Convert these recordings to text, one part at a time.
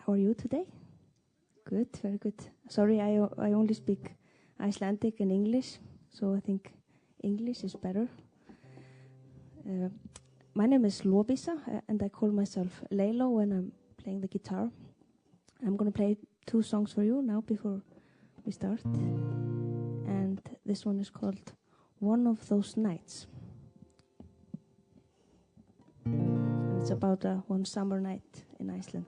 How are you today? Good, very good. Sorry, I only speak Icelandic and English, so I think English is better. My name is Lovisa, and I call myself Laylo when I'm playing the guitar. I'm going to play 2 songs for you now before we start. And this one is called One of Those Nights. And it's about one summer night in Iceland.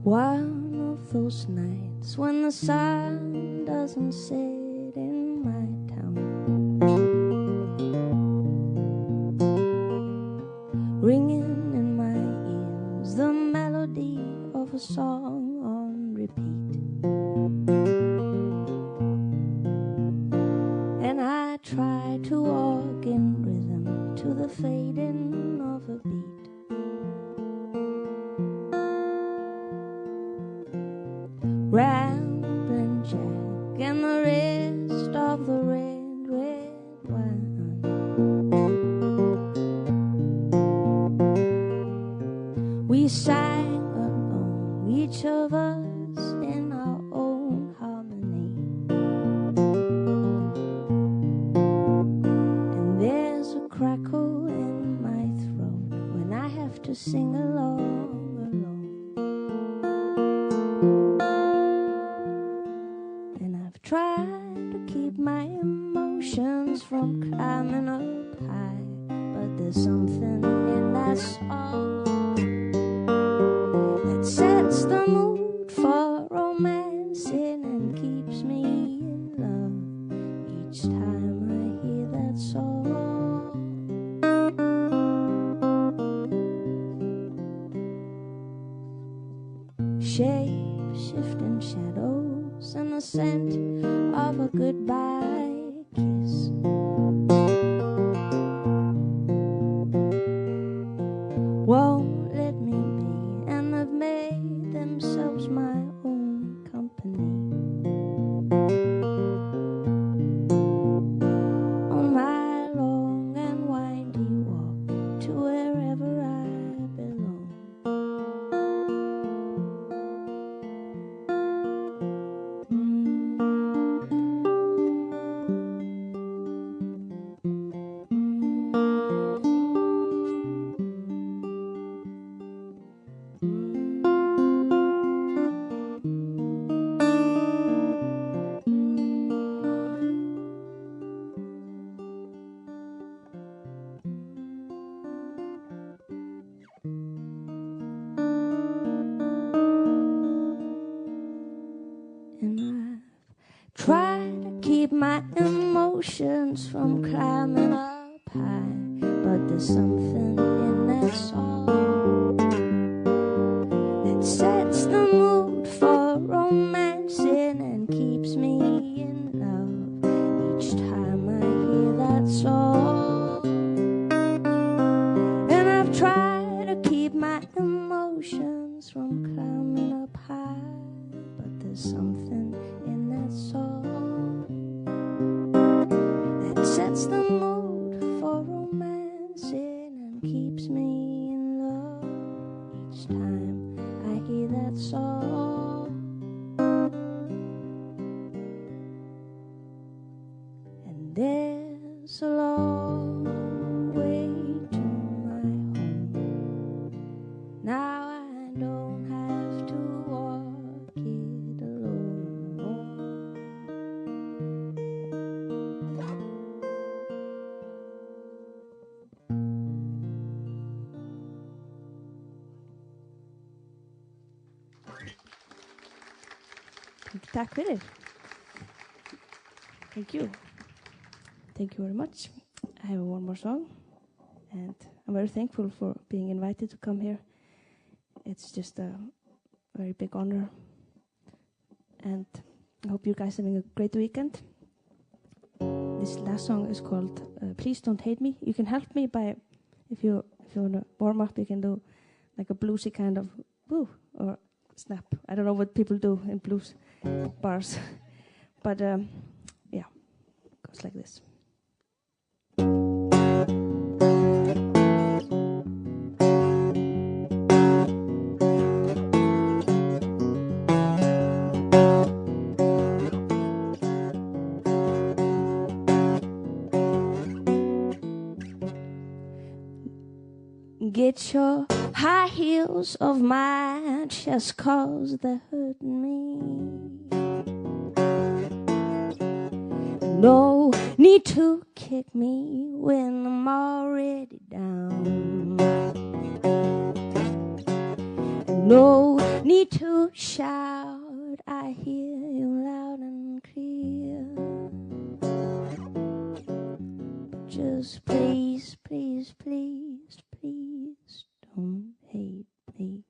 One of those nights when the sun doesn't set in my town, ringing in my ears the melody of a song on repeat. And I try to walk in rhythm to the fading of a beat. Rambling Jack and the rest of the red, red wine. We sang alone, each of us in our own harmony. And there's a crackle in my throat when I have to sing along. Try to keep my emotions from climbing up high, but there's something in that song that sets the mood for romancing and keeps me in love each time I hear that song. Shape-shifting shadows and the scent of a goodbye kiss. Won't let me be, and have made themselves my own company. On my long and windy walk to wherever I belong. Try to keep my emotions from climbing up high, but there's something in that song that sets the mood for romancing and keeps me in love each time I hear that song. And I've tried to keep my emotions from climbing up high, but there's something in that song that sets the mood for romancing and keeps me in love each time I hear that song. And there's a long way to my home. Now I don't have to walk it alone. Tack fyrir. Thank you. Thank you very much. I have one more song, and I'm very thankful for being invited to come here. It's just a very big honor, and I hope you guys are having a great weekend. This last song is called Please Don't Hate Me. You can help me by, if you want to warm up, you can do like a bluesy kind of woo or snap. I don't know what people do in blues bars. But yeah, it goes like this. Get your high heels off my chest, 'cause they're hurting me. No need to kick me when I'm already down. No need to shout, I hear you loud and clear. But just please, please, please, please don't hate me.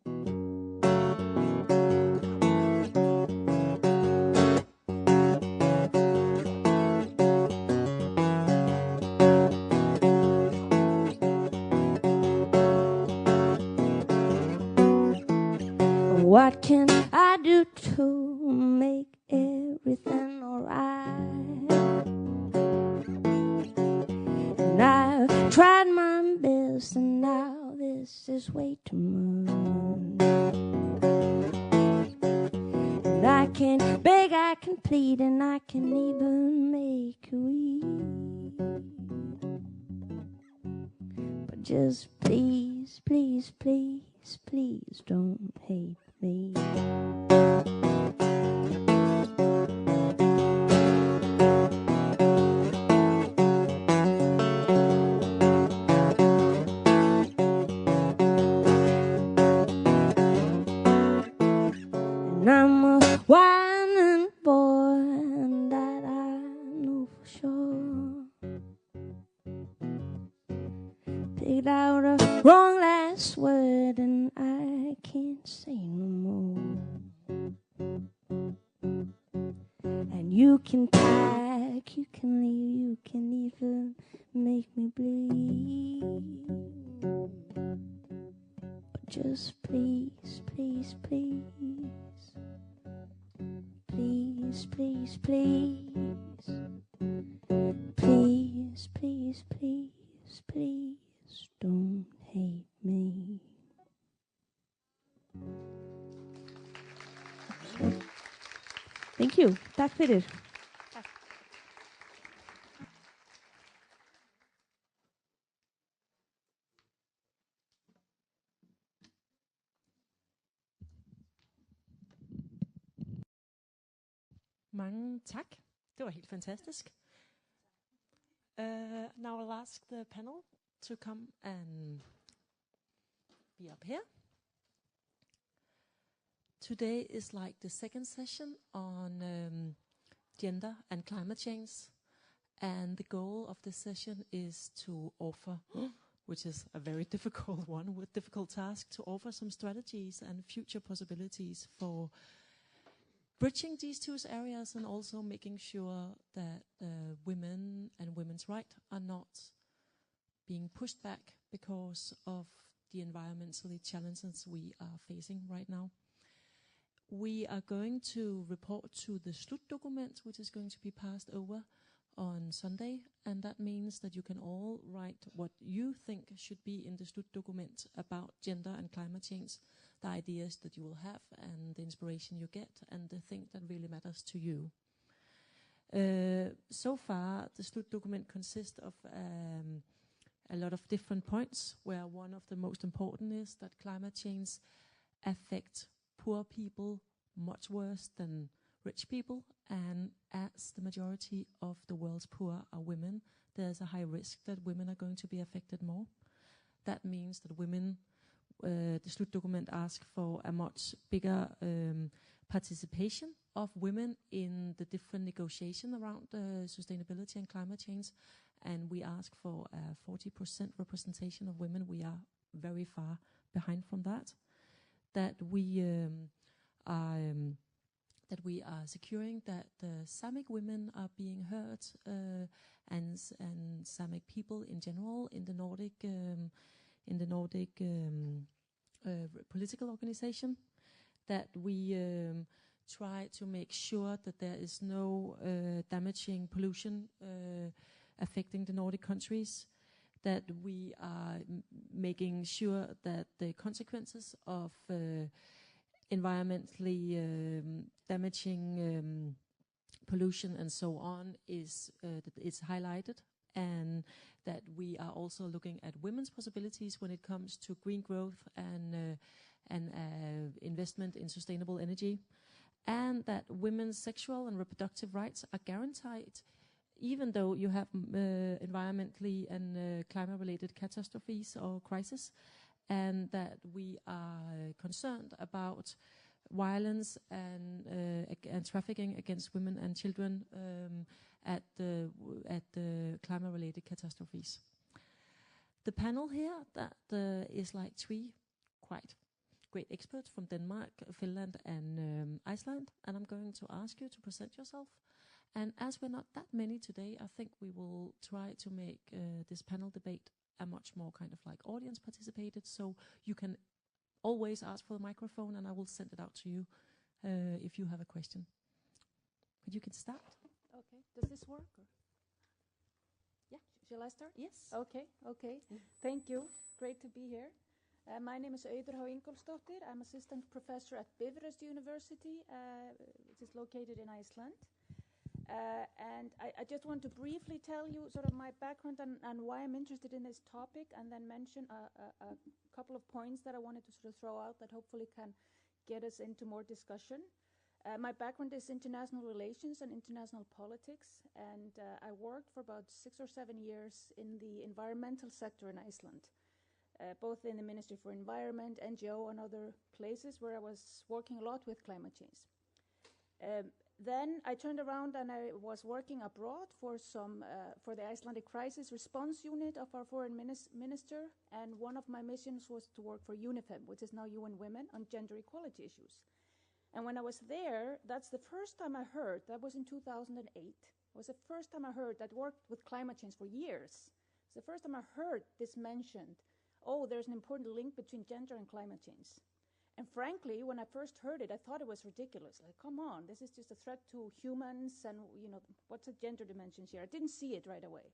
What can I do to make everything alright? And I've tried my best, and now this is way too much. And I can beg, I can plead, and I can even make you weep. But just please, please, please, please don't hate me. And I'm a whining boy, and that I know for sure. Picked out a wrong last word, and I can't say no more. And you can pack, you can leave, you can even make me bleed. But just please, please, please, please, please, please, please, please, please, please don't hate me. Thank you. Tak for det. Mange tak. Det var helt fantastisk. Now I'll ask the panel to come and be up here. Today is like the second session on gender and climate change. And the goal of this session is to offer, which is a very difficult one, with difficult task, to offer some strategies and future possibilities for bridging these two areas, and also making sure that women and women's rights are not being pushed back because of the environmental challenges we are facing right now. We are going to report to the slutdokument, which is going to be passed over on Sunday, and that means that you can all write what you think should be in the slutdokument about gender and climate change, the ideas that you will have and the inspiration you get, and the thing that really matters to you. So far, the slutdokument consists of a lot of different points, where one of the most important is that climate change affects poor people much worse than rich people, and as the majority of the world's poor are women, there's a high risk that women are going to be affected more. That means that women, the slutdokument asks for a much bigger participation of women in the different negotiation around sustainability and climate change, and we ask for a 40% representation of women. We are very far behind from that. That we are that we are securing that the Samic women are being heard, and Samic people in general in the Nordic political organization, that we try to make sure that there is no damaging pollution affecting the Nordic countries, that we are making sure that the consequences of environmentally damaging pollution and so on is highlighted, and that we are also looking at women's possibilities when it comes to green growth and investment in sustainable energy, and that women's sexual and reproductive rights are guaranteed even though you have environmentally and climate-related catastrophes or crises, and that we are concerned about violence and trafficking against women and children at the climate-related catastrophes. The panel here is like 3 quite great experts from Denmark, Finland, and Iceland, and I'm going to ask you to present yourself. And as we're not that many today, I think we will try to make this panel debate a much more kind of like audience participated, so you can always ask for the microphone and I will send it out to you if you have a question. But you can start. Okay, does this work? Or? Yeah, shall I start? Yes. Okay. Thank you, great to be here. My name is Auður H. Ingólfsdóttir. I'm assistant professor at Bifröst University, which is located in Iceland. And I just want to briefly tell you sort of my background and why I'm interested in this topic, and then mention a couple of points that I wanted to sort of throw out that hopefully can get us into more discussion. My background is international relations and international politics, and I worked for about 6 or 7 years in the environmental sector in Iceland, both in the Ministry for Environment, NGO, and other places where I was working a lot with climate change. Then I turned around and I was working abroad for the Icelandic Crisis Response Unit of our foreign minister, and one of my missions was to work for UNIFEM, which is now UN Women, on gender equality issues. And when I was there, that's the first time I heard, that was in 2008, it was the first time I heard that worked with climate change for years. It's the first time I heard this mentioned, oh, there's an important link between gender and climate change. And frankly, when I first heard it, I thought it was ridiculous. Like, come on, this is just a threat to humans, and what's the gender dimensions here? I didn't see it right away.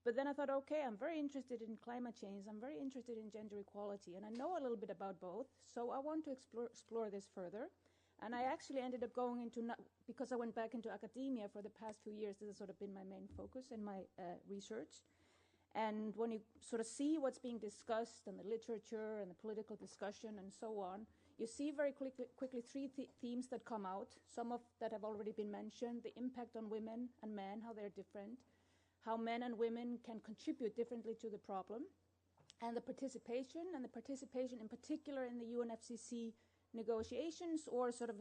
But then I thought, okay, I'm very interested in climate change. I'm very interested in gender equality, and I know a little bit about both. So I want to explore this further. And I actually ended up going into, because I went back into academia for the past few years, this has sort of been my main focus in my research. And when you sort of see what's being discussed in the literature and the political discussion and so on, you see very quickly 3 themes that come out, some of that have already been mentioned: the impact on women and men, how they're different, how men and women can contribute differently to the problem, and the participation in particular in the UNFCCC negotiations, or sort of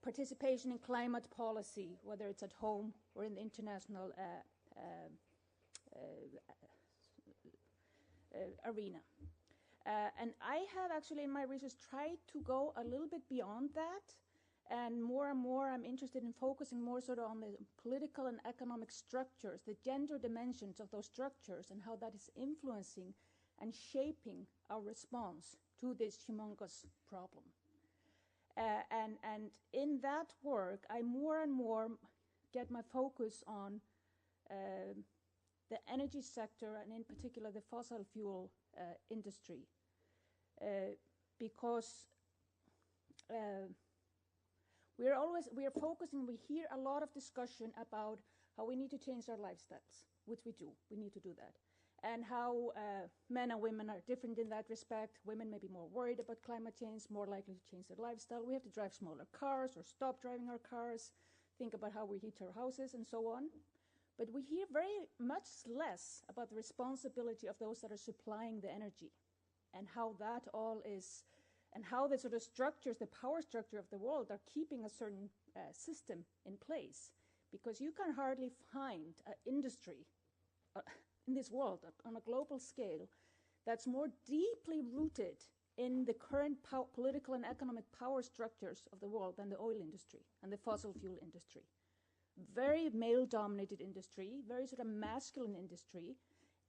participation in climate policy, whether it's at home or in the international arena. And I have actually in my research tried to go a little bit beyond that, and more I'm interested in focusing more sort of on the political and economic structures, the gender dimensions of those structures, and how that is influencing and shaping our response to this humongous problem. And in that work, I more and more get my focus on the energy sector, and in particular the fossil fuel industry, because we are focusing. We hear a lot of discussion about how we need to change our lifestyles, which we do. We need to do that, and how men and women are different in that respect. Women may be more worried about climate change, more likely to change their lifestyle. We have to drive smaller cars or stop driving our cars, think about how we heat our houses and so on. But we hear very much less about the responsibility of those that are supplying the energy, and how that all is, and how the sort of structures, the power structure of the world, are keeping a certain system in place. Because you can hardly find an industry in this world on a global scale that's more deeply rooted in the current political and economic power structures of the world than the oil industry and the fossil fuel industry. Very male-dominated industry, very sort of masculine industry,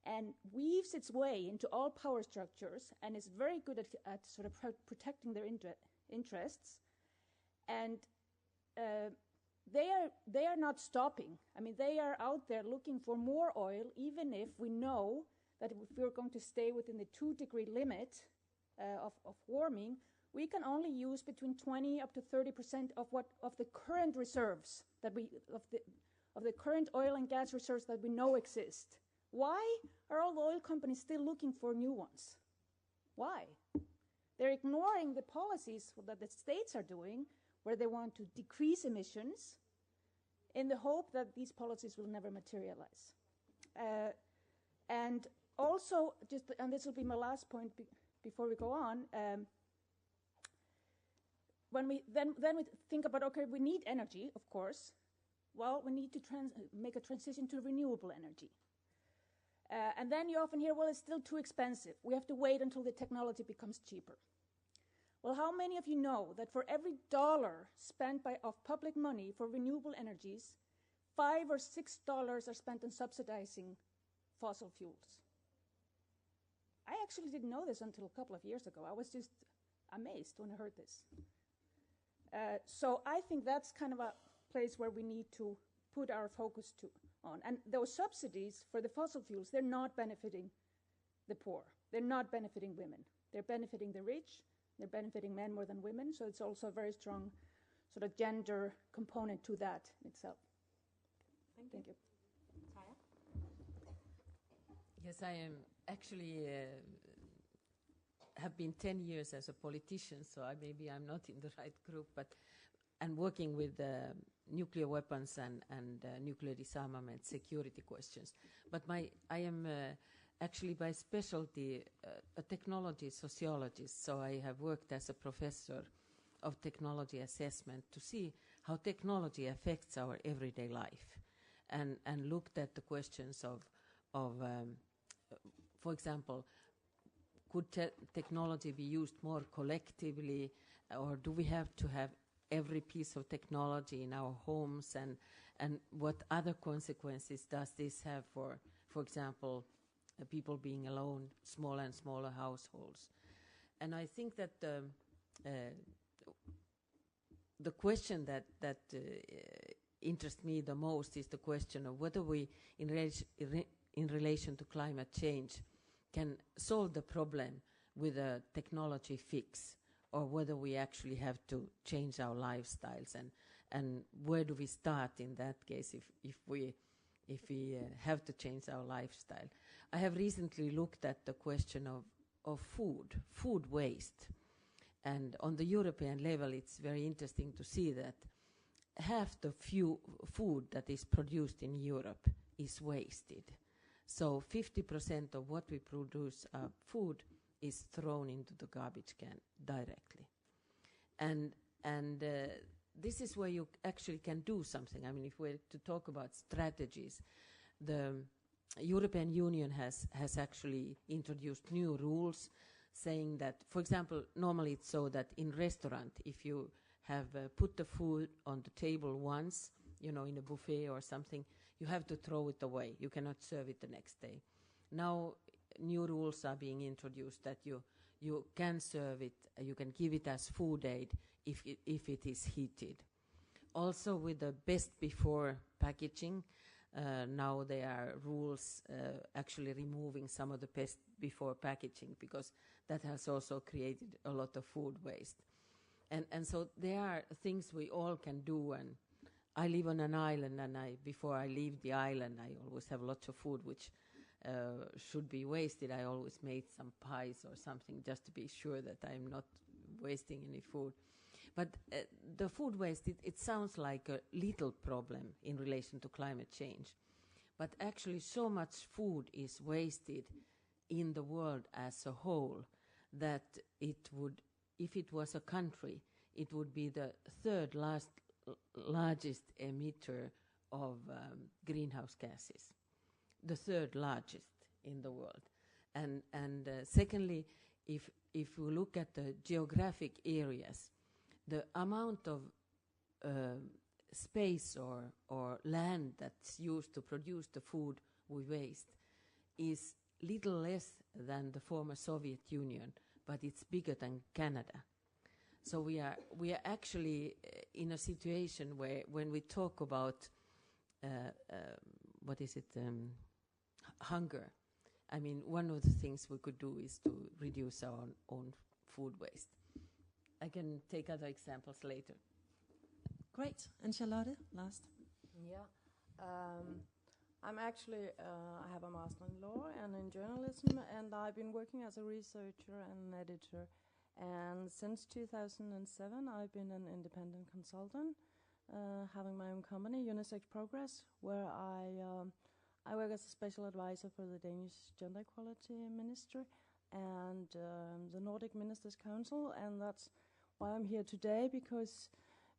and weaves its way into all power structures and is very good at sort of protecting their interests. And they are not stopping. I mean, they are out there looking for more oil, even if we know that if we're going to stay within the 2-degree limit of warming, we can only use between 20 up to 30% of the current reserves that of the current oil and gas reserves that we know exist. Why are all the oil companies still looking for new ones? Why? They're ignoring the policies that the states are doing, where they want to decrease emissions in the hope that these policies will never materialize. And also, and this will be my last point before we go on, when we think about, okay, we need energy, of course. Well, we need to make a transition to renewable energy. And then you often hear, well, it's still too expensive. We have to wait until the technology becomes cheaper. Well, how many of you know that for every dollar spent of public money for renewable energies, $5 or $6 are spent on subsidizing fossil fuels? I actually didn't know this until a couple of years ago. I was just amazed when I heard this. So I think that's kind of a place where we need to put our focus on. And those subsidies for the fossil fuels, they're not benefiting the poor. They're not benefiting women. They're benefiting the rich. They're benefiting men more than women. So it's also a very strong sort of gender component to that itself. Thank you. Taya? Yes, I am actually have been 10 years as a politician, so maybe I'm not in the right group, but I'm working with nuclear weapons and nuclear disarmament security questions. But I am actually by specialty a technology sociologist, so I have worked as a professor of technology assessment to see how technology affects our everyday life, and looked at the questions of for example, could technology be used more collectively, or do we have to have every piece of technology in our homes, and what other consequences does this have for example, people being alone, smaller and smaller households. And I think that the question that interests me the most is the question of whether we, in relation to climate change, can solve the problem with a technology fix, or whether we actually have to change our lifestyles, and where do we start in that case if we have to change our lifestyle. I have recently looked at the question of food waste, and on the European level it's very interesting to see that half the food that is produced in Europe is wasted. So 50% of what we produce food is thrown into the garbage can directly. And this is where you actually can do something. I mean, if we're to talk about strategies, the European Union has actually introduced new rules saying that, for example, normally it's so that in restaurant, if you have put the food on the table once, in a buffet or something, you have to throw it away. You cannot serve it the next day. Now, new rules are being introduced that you can serve it, you can give it as food aid if it is heated. Also, with the best before packaging, now there are rules actually removing some of the best before packaging, because that has also created a lot of food waste. And so there are things we all can do. And I live on an island, and before I leave the island, I always have lots of food which should be wasted. I always made some pies or something just to be sure that I'm not wasting any food. But the food waste, it sounds like a little problem in relation to climate change. But actually so much food is wasted in the world as a whole that it would, if it was a country, it would be the third largest emitter of greenhouse gases, the third largest in the world. And secondly, if we look at the geographic areas, the amount of space or land that's used to produce the food we waste is little less than the former Soviet Union, but it's bigger than Canada. So we are actually in a situation where when we talk about hunger, I mean, one of the things we could do is to reduce our own food waste. I can take other examples later. Great. And Charlotte, last. Yeah. I'm actually, I have a master in law and in journalism, and I've been working as a researcher and an editor. And since 2007, I've been an independent consultant, having my own company, Unisex Progress, where I work as a special advisor for the Danish Gender Equality Ministry and the Nordic Ministers' Council, and that's why I'm here today, because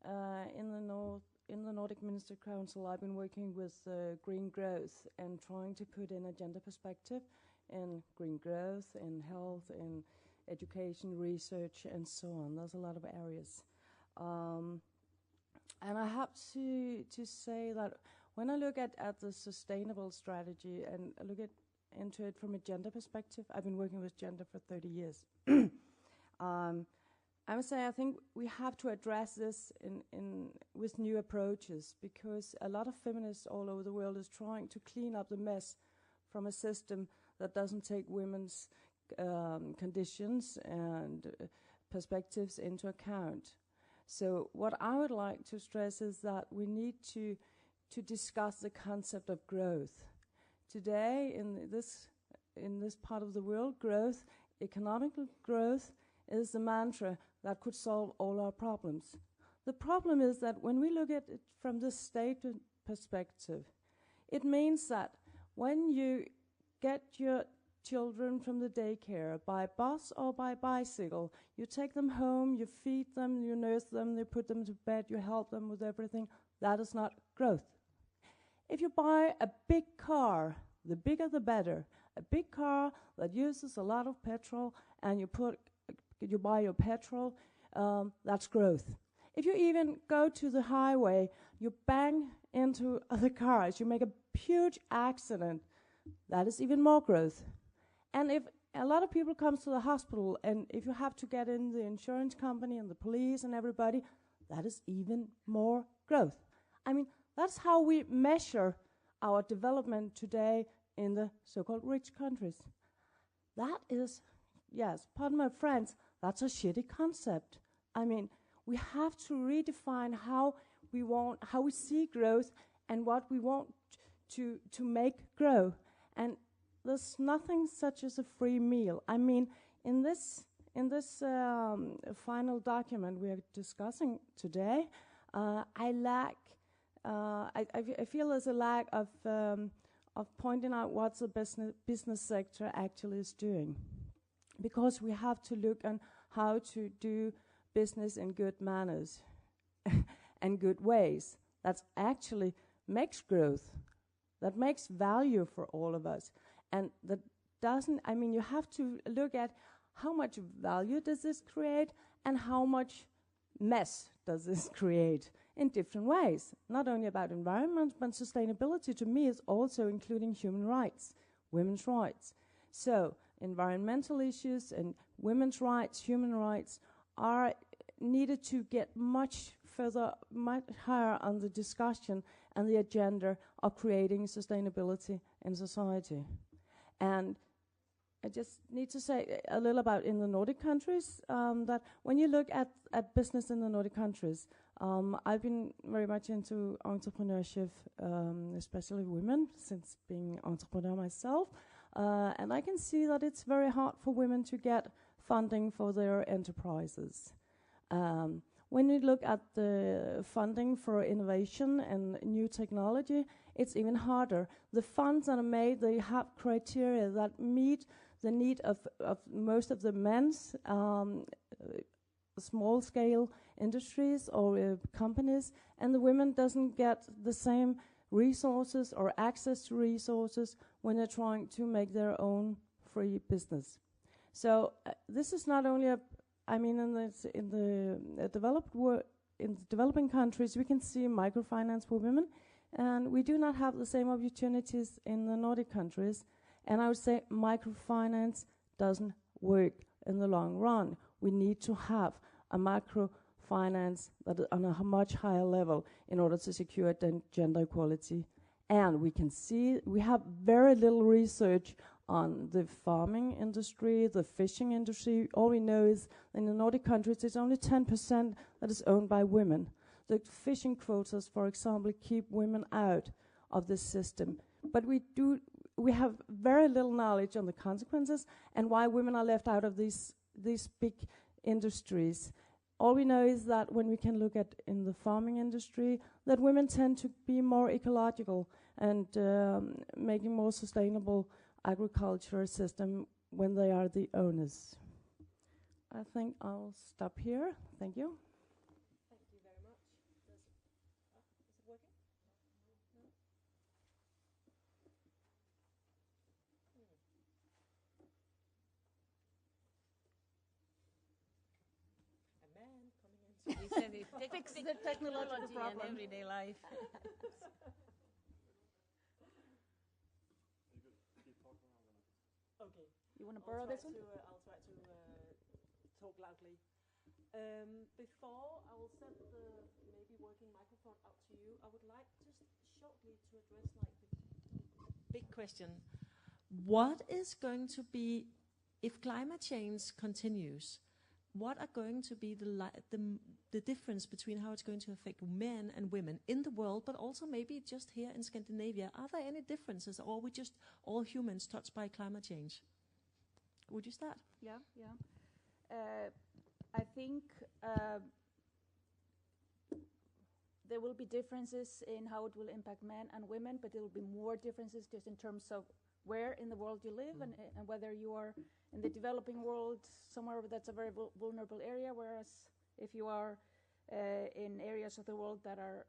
in the Nordic Minister Council I've been working with green growth and trying to put in a gender perspective in green growth, in health, in education, research, and so on. There's a lot of areas. And I have to say that when I look at the sustainable strategy and I look into it from a gender perspective, I've been working with gender for 30 years. I would say I think we have to address this with new approaches, because a lot of feminists all over the world is trying to clean up the mess from a system that doesn't take women's conditions and perspectives into account. So what I would like to stress is that we need to discuss the concept of growth. Today, in this part of the world, growth, economic growth, is the mantra that could solve all our problems. The problem is that when we look at it from the state perspective, it means that when you get your children from the daycare by bus or by bicycle, you take them home, you feed them, you nurse them, you put them to bed, you help them with everything. That is not growth. If you buy a big car, the bigger the better, a big car that uses a lot of petrol, and you buy your petrol, that's growth. If you even go to the highway, you bang into other cars, you make a huge accident, that is even more growth. And if a lot of people come to the hospital, and if you have to get in the insurance company and the police and everybody, that is even more growth. I mean, that's how we measure our development today in the so-called rich countries. That is, yes, pardon my friends, that's a shitty concept. I mean, we have to redefine how we see growth and what we want to make grow. And there's nothing such as a free meal. I mean, in this final document we are discussing today, I feel there's a lack of pointing out what the business sector actually is doing, because we have to look on how to do business in good manners and good ways. That actually makes growth, that makes value for all of us. And that doesn't, I mean, you have to look at how much value does this create and how much mess does this create in different ways. Not only about environment, but sustainability to me is also including human rights, women's rights. So environmental issues and women's rights, human rights are needed to get much further, much higher on the discussion and the agenda of creating sustainability in society. And I just need to say a little about in the Nordic countries, that when you look at business in the Nordic countries, I've been very much into entrepreneurship, especially women, since being entrepreneur myself. And I can see that it's very hard for women to get funding for their enterprises. When you look at the funding for innovation and new technology, it's even harder. The funds that are made, they have criteria that meet the need of most of the men's small-scale industries or companies, and the women doesn't get the same resources or access to resources when they're trying to make their own free business. So this is not only in the in the developing countries, we can see microfinance for women, and we do not have the same opportunities in the Nordic countries. And I would say microfinance doesn't work in the long run. We need to have a microfinance that is on a much higher level in order to secure gender equality. And we can see we have very little research on the farming industry, the fishing industry. All we know is in the Nordic countries, it's only 10% that is owned by women. The fishing quotas, for example, keep women out of this system. But we have very little knowledge on the consequences and why women are left out of these big industries. All we know is that when we can look at in the farming industry, that women tend to be more ecological and making more sustainable agriculture system when they are the owners. I think I'll stop here. Thank you. Thank you very much. Is it working? No? A man coming in. He said it Fix the technological problem. in everyday life. Okay. You want to borrow this one? I'll try to talk loudly. Before I will send the maybe working microphone out to you, I would like just shortly to address like the big question. What is going to be, if climate change continues, what are going to be the difference between how it's going to affect men and women in the world, but also maybe just here in Scandinavia? Are there any differences, or are we just all humans touched by climate change? Would you start? Yeah. I think there will be differences in how it will impact men and women, but there will be more differences just in terms of where in the world you live and whether you are in the developing world, somewhere that's a very vulnerable area, whereas if you are in areas of the world that are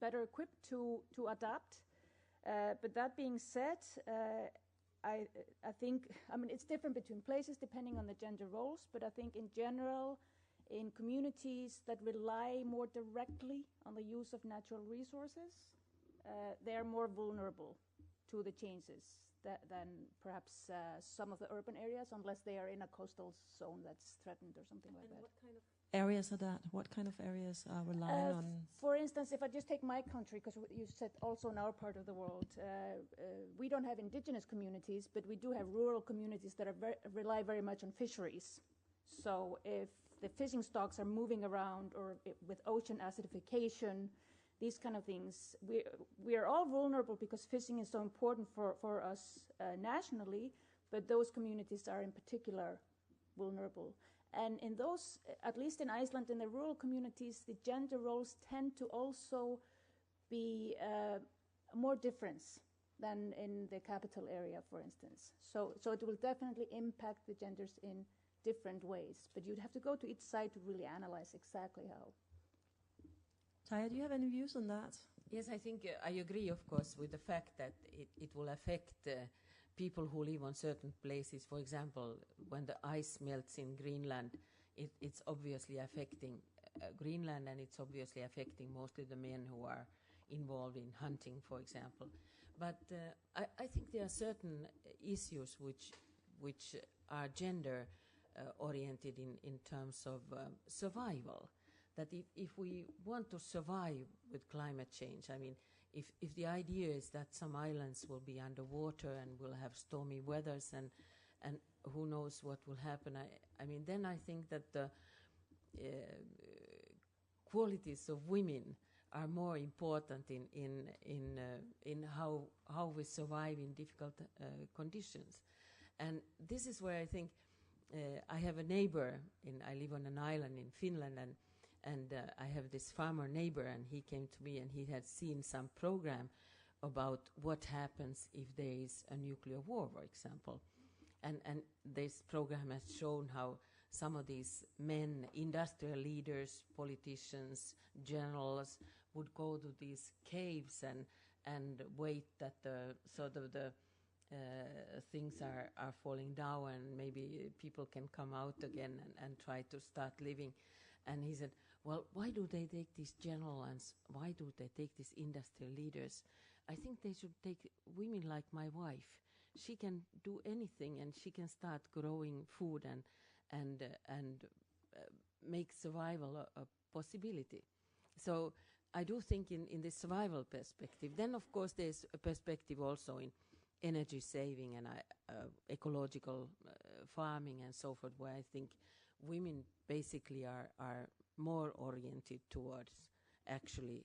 better equipped to adapt. But that being said, I think, it's different between places depending on the gender roles, but I think in general, in communities that rely more directly on the use of natural resources, they are more vulnerable to the changes than perhaps some of the urban areas, unless they are in a coastal zone that's threatened or something like that. What kind of areas are that? What kind of areas are relying on? For instance, if I just take my country, because you said also in our part of the world, we don't have indigenous communities, but we do have rural communities that rely very much on fisheries. So if the fishing stocks are moving around, or with ocean acidification, these kind of things, we are all vulnerable because fishing is so important for us nationally, but those communities are in particular vulnerable. And in those, at least in Iceland, in the rural communities, the gender roles tend to also be more difference than in the capital area, for instance. So it will definitely impact the genders in different ways, but you'd have to go to each side to really analyze exactly how. Taya, do you have any views on that? Yes, I think I agree, of course, with the fact that it will affect people who live on certain places. For example, when the ice melts in Greenland, it's obviously affecting Greenland, and it's obviously affecting mostly the men who are involved in hunting, for example. But I think there are certain issues which are gender oriented in terms of survival. That if we want to survive with climate change, if the idea is that some islands will be underwater and will have stormy weathers and who knows what will happen, then I think that the qualities of women are more important in how we survive in difficult conditions. And this is where I think I have a neighbor, I live on an island in Finland, and I have this farmer neighbor, and he came to me and he had seen some program about what happens if there is a nuclear war, for example. And this program has shown how some of these men, industrial leaders, politicians, generals, would go to these caves and wait that the things are falling down and maybe people can come out again and try to start living. And he said, well, why do they take these generals? Why do they take these industrial leaders? I think they should take women like my wife. She can do anything and she can start growing food and make survival a possibility. So I do think in this survival perspective. Then, of course, there's a perspective also in energy saving and ecological farming and so forth, where I think women basically are more oriented towards actually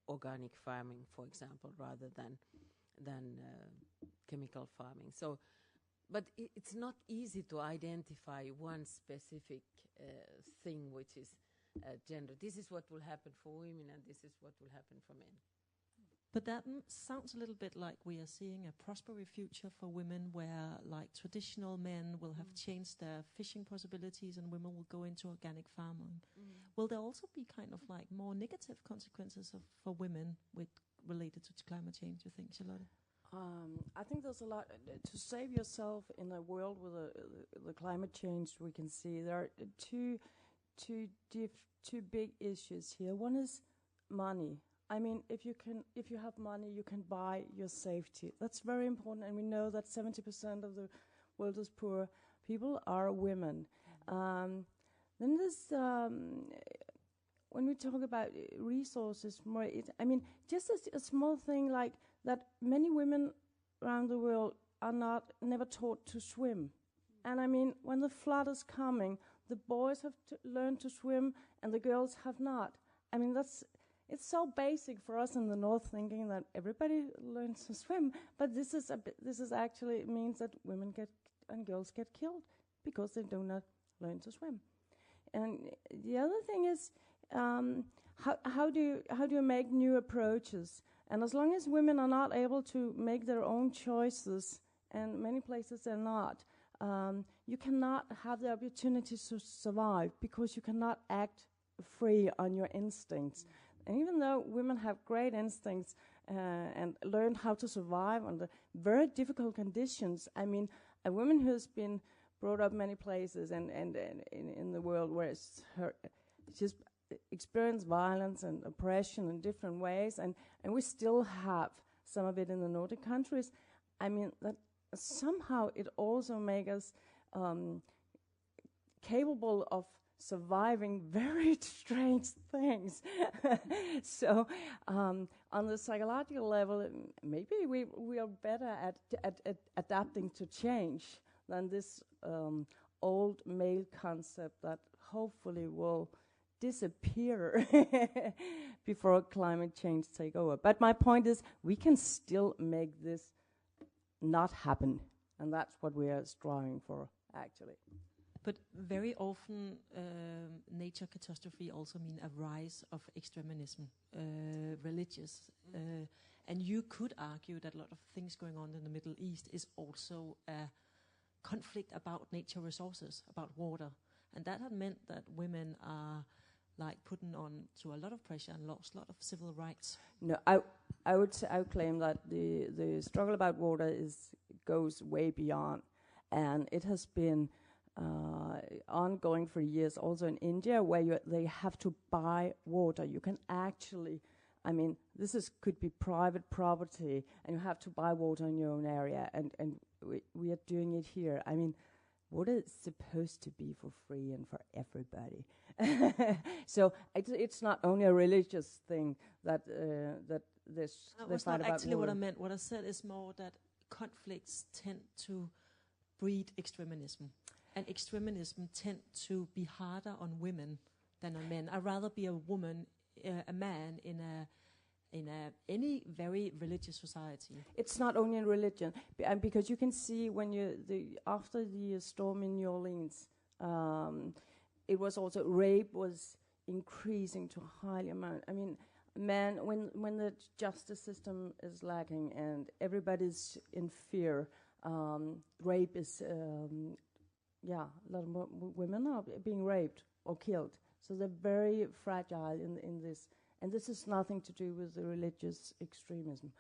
organic farming, for example, rather than chemical farming. So, but it's not easy to identify one specific thing which is gender. This is what will happen for women and this is what will happen for men. But that sounds a little bit like we are seeing a prosperous future for women where like traditional men will have changed their fishing possibilities and women will go into organic farming. Will there also be kind of like more negative consequences for women related to climate change, you think, Charlotte? I think there's a lot to save yourself in a world with the climate change. We can see there are two big issues here. One is money. I mean, if you have money, you can buy your safety. That's very important, and we know that 70% of the world's poor people are women. Then there's when we talk about resources, just a small thing like that. Many women around the world are never taught to swim, and I mean, when the flood is coming, the boys have to learn to swim, and the girls have not. I mean, it's so basic for us in the north, thinking that everybody learns to swim, but this is actually means that women and girls get killed because they do not learn to swim. And the other thing is how do you make new approaches? And as long as women are not able to make their own choices, and many places they're not, you cannot have the opportunity to survive because you cannot act free on your instincts. And even though women have great instincts and learn how to survive under very difficult conditions, I mean, a woman who's been brought up many places and in the world where she's experienced violence and oppression in different ways, and we still have some of it in the Nordic countries. I mean, that somehow it also makes us capable of surviving very strange things. So on the psychological level, maybe we are better at adapting to change than this old male concept that hopefully will disappear before climate change take over. But my point is, we can still make this not happen, and that's what we are striving for, actually. But very often, nature catastrophe also mean a rise of extremism, religious. And you could argue that a lot of things going on in the Middle East is also a conflict about nature resources, about water. And that had meant that women are like putting on to a lot of pressure and lost a lot of civil rights. No, I would claim that the struggle about water goes way beyond, and it has been ongoing for years. Also in India, where they have to buy water. You can actually, I mean, could be private property, and you have to buy water in your own area, and we are doing it here. I mean, water is supposed to be for free and for everybody. So it's not only a religious thing that this. That was not actually what I meant. What I said is more that conflicts tend to breed extremism, and extremism tend to be harder on women than on men. I'd rather be a woman, a man in any very religious society. It's not only in religion, because you can see when after the storm in New Orleans, it was also rape was increasing to a high amount. I mean, when the justice system is lacking and everybody's in fear, rape is a lot of women are being raped or killed. So they're very fragile in this. And this has nothing to do with the religious extremism.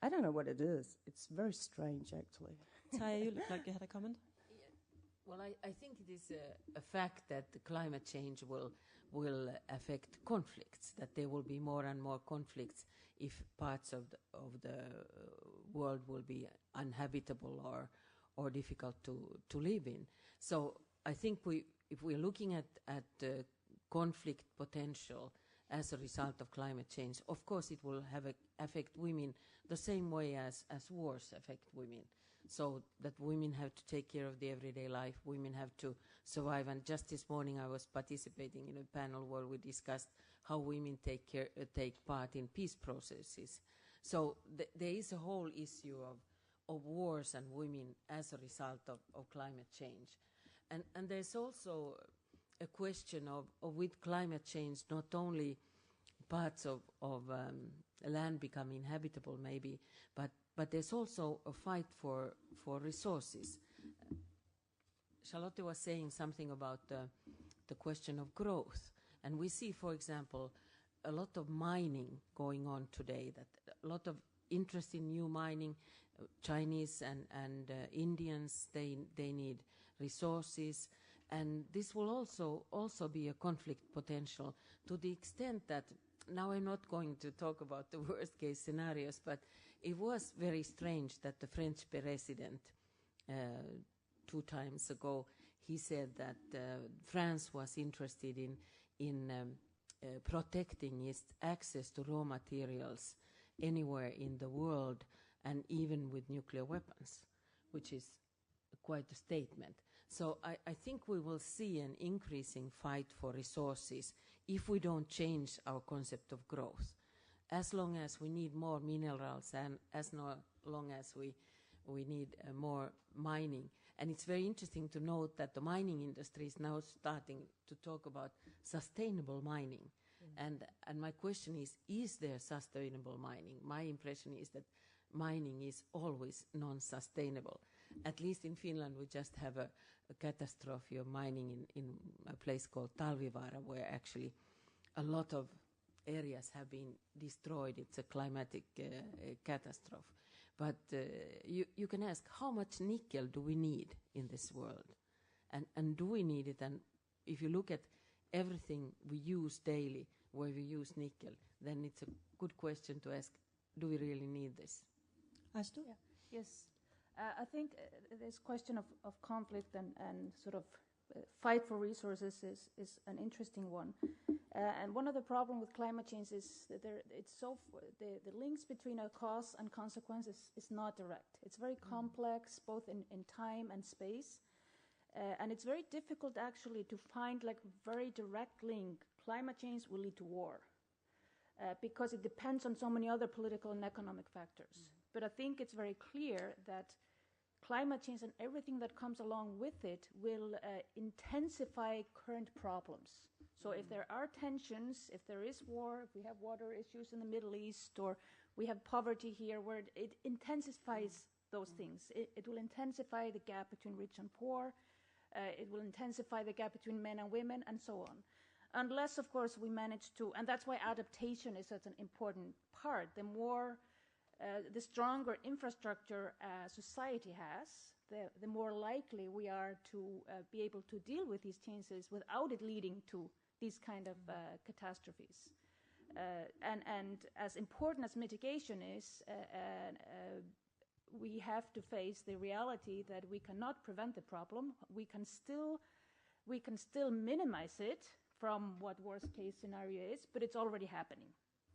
I don't know what it is. It's very strange, actually. Taya, you look like you had a comment. Well, I think it is a fact that the climate change will affect conflicts, that there will be more and more conflicts if parts of the world will be uninhabitable or difficult to live in. So I think if we're looking at conflict potential as a result of climate change, of course it will affect women the same way as wars affect women. So that women have to take care of the everyday life, women have to survive. And just this morning I was participating in a panel where we discussed how women take part in peace processes. So there is a whole issue of wars and women as a result of climate change. And there's also a question of with climate change, not only parts of land become inhabitable maybe, but there's also a fight for resources. Charlotte was saying something about the question of growth. And we see, for example, a lot of mining going on today, that a lot of interest in new mining. Chinese and Indians, they need resources. And this will also be a conflict potential to the extent that, now I'm not going to talk about the worst case scenarios, but it was very strange that the French president 2 times ago, he said that France was interested in protecting its access to raw materials anywhere in the world, and even with nuclear weapons, which is quite a statement. So I think we will see an increasing fight for resources if we don't change our concept of growth. As long as we need more minerals and as long as we need more mining. And it's very interesting to note that the mining industry is now starting to talk about sustainable mining. And my question is there sustainable mining? My impression is that mining is always non-sustainable. At least in Finland, we just have a catastrophe of mining in a place called Talvivaara, where actually a lot of areas have been destroyed. It's a climatic catastrophe. But you can ask, how much nickel do we need in this world? And do we need it? And if you look at everything we use daily, where we use nickel, then it's a good question to ask, do we really need this? Astu? Yeah. Yes. I think this question of conflict and sort of fight for resources is an interesting one. And one of the problems with climate change is that the links between a cause and consequences is not direct. It's very complex, both in time and space. And it's very difficult actually to find like very direct link. Climate change will lead to war because it depends on so many other political and economic factors. But I think it's very clear that climate change and everything that comes along with it will intensify current problems. So if there are tensions, if there is war, if we have water issues in the Middle East, or we have poverty here, where it intensifies those things. It will intensify the gap between rich and poor. It will intensify the gap between men and women, and so on. Unless, of course, we manage to, and that's why adaptation is such an important part. The stronger infrastructure society has, the more likely we are to be able to deal with these changes without it leading to these kind of catastrophes. And as important as mitigation is, we have to face the reality that we cannot prevent the problem. We can still minimize it from what worst case scenario is, but it's already happening.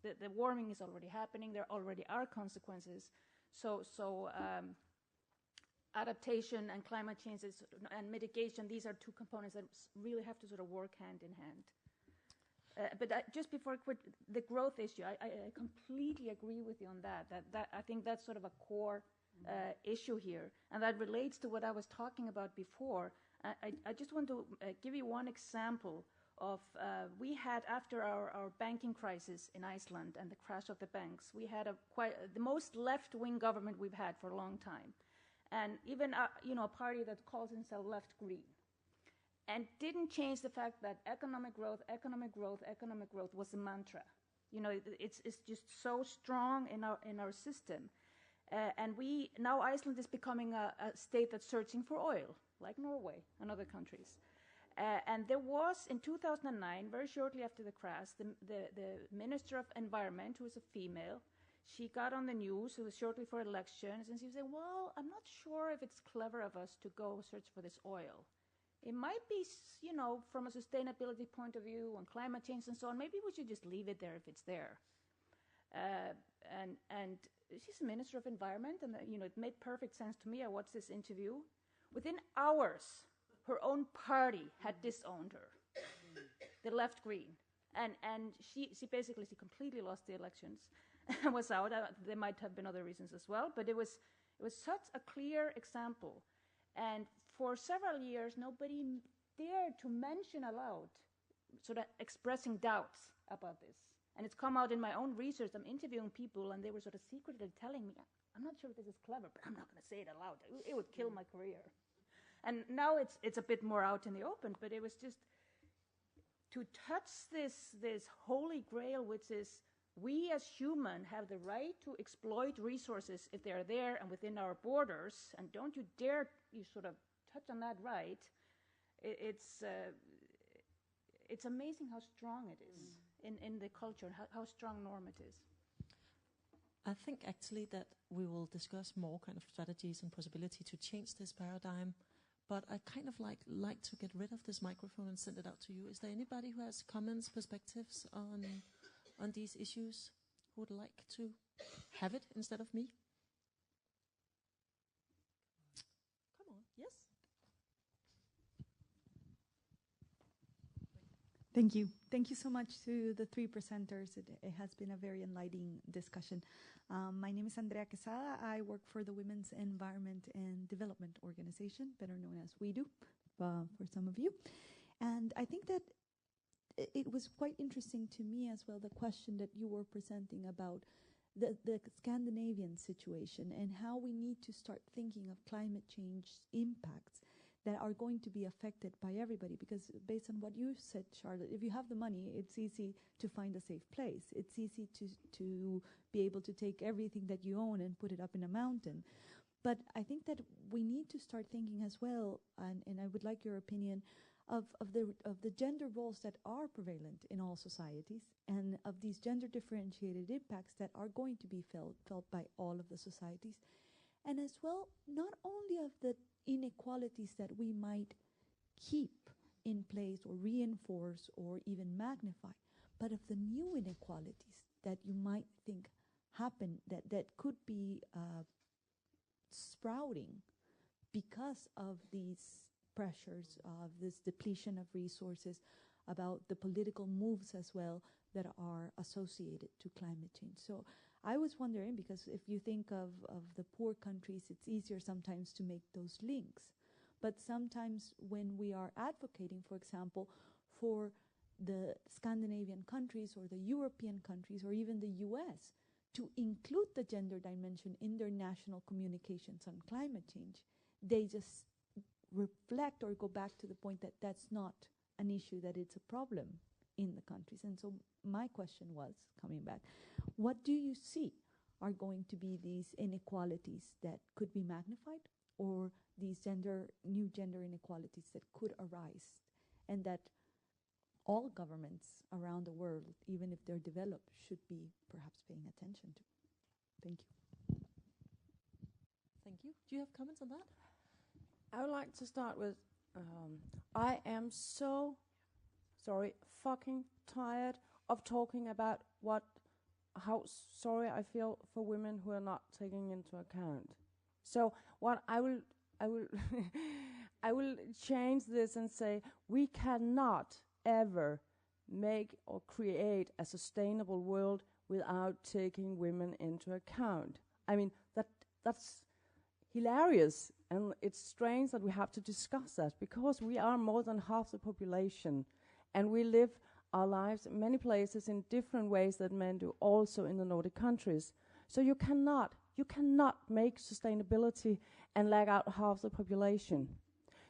The warming is already happening. There already are consequences. So adaptation and climate change and mitigation, these are 2 components that really have to sort of work hand in hand. But just before I quit, the growth issue, I completely agree with you on that I think that's sort of a core issue here. And that relates to what I was talking about before. I just want to give you one example of we had, after our banking crisis in Iceland and the crash of the banks, we had the most left-wing government we've had for a long time, and even a party that calls itself left green, and didn't change the fact that economic growth was a mantra. It's just so strong in our system, And now Iceland is becoming a state that's searching for oil, like Norway and other countries. And there was, in 2009, very shortly after the crash, the Minister of Environment, who is a female, she got on the news, it was shortly for elections, and she said, well, I'm not sure if it's clever of us to go search for this oil. It might be, from a sustainability point of view, on climate change and so on, maybe we should just leave it there if it's there. And she's a Minister of Environment, and it made perfect sense to me. I watched this interview. Within hours, her own party had disowned her. They left Green, and she completely lost the elections and was out. There might have been other reasons as well, but it was such a clear example. And for several years, nobody dared to mention aloud, sort of expressing doubts about this. And it's come out in my own research. I'm interviewing people, and they were sort of secretly telling me, I'm not sure if this is clever, but I'm not going to say it aloud. It would kill my career. And now it's a bit more out in the open, but it was just to touch this holy grail, which is we as humans have the right to exploit resources if they are there and within our borders, and don't you dare you sort of touch on that right. It's amazing how strong it is in the culture, and how strong norm it is. I think actually that we will discuss more kind of strategies and possibility to change this paradigm, but I kind of like to get rid of this microphone and send it out to you. Is there anybody who has comments, perspectives on these issues, who would like to have it instead of me? Come on, yes? Thank you. Thank you so much to the three presenters. It has been a very enlightening discussion. My name is Andrea Quesada. I work for the Women's Environment and Development Organization, better known as WEDO for some of you. And I think that it was quite interesting to me as well, the question that you were presenting about the Scandinavian situation and how we need to start thinking of climate change impacts that are going to be affected by everybody. Because based on what you said, Charlotte, if you have the money, it's easy to find a safe place. It's easy to be able to take everything that you own and put it up in a mountain. But I think that we need to start thinking as well, and I would like your opinion, of the gender roles that are prevalent in all societies, and of these gender differentiated impacts that are going to be felt by all of the societies. And as well, not only of the inequalities that we might keep in place or reinforce or even magnify, but of the new inequalities that you might think happen, that could be sprouting because of these pressures, of this depletion of resources, about the political moves as well that are associated to climate change. So I was wondering, because if you think of the poor countries, it's easier sometimes to make those links. But sometimes when we are advocating, for example, for the Scandinavian countries or the European countries or even the US to include the gender dimension in their national communications on climate change, they just reflect or go back to the point that that's not an issue, that it's a problem in the countries. And so my question was, coming back, what do you see are going to be these inequalities that could be magnified, or these new gender inequalities that could arise, and that all governments around the world, even if they're developed, should be perhaps paying attention to? Thank you. Thank you. Do you have comments on that? I would like to start with, I am so fucking tired of talking about how sorry I feel for women who are not taking into account. So what I will I will change this and say, we cannot ever make or create a sustainable world without taking women into account. I mean, that's hilarious, and it's strange that we have to discuss that, because we are more than half the population, and we live our lives in many places in different ways that men do, also in the Nordic countries. So you cannot make sustainability and lag out half the population.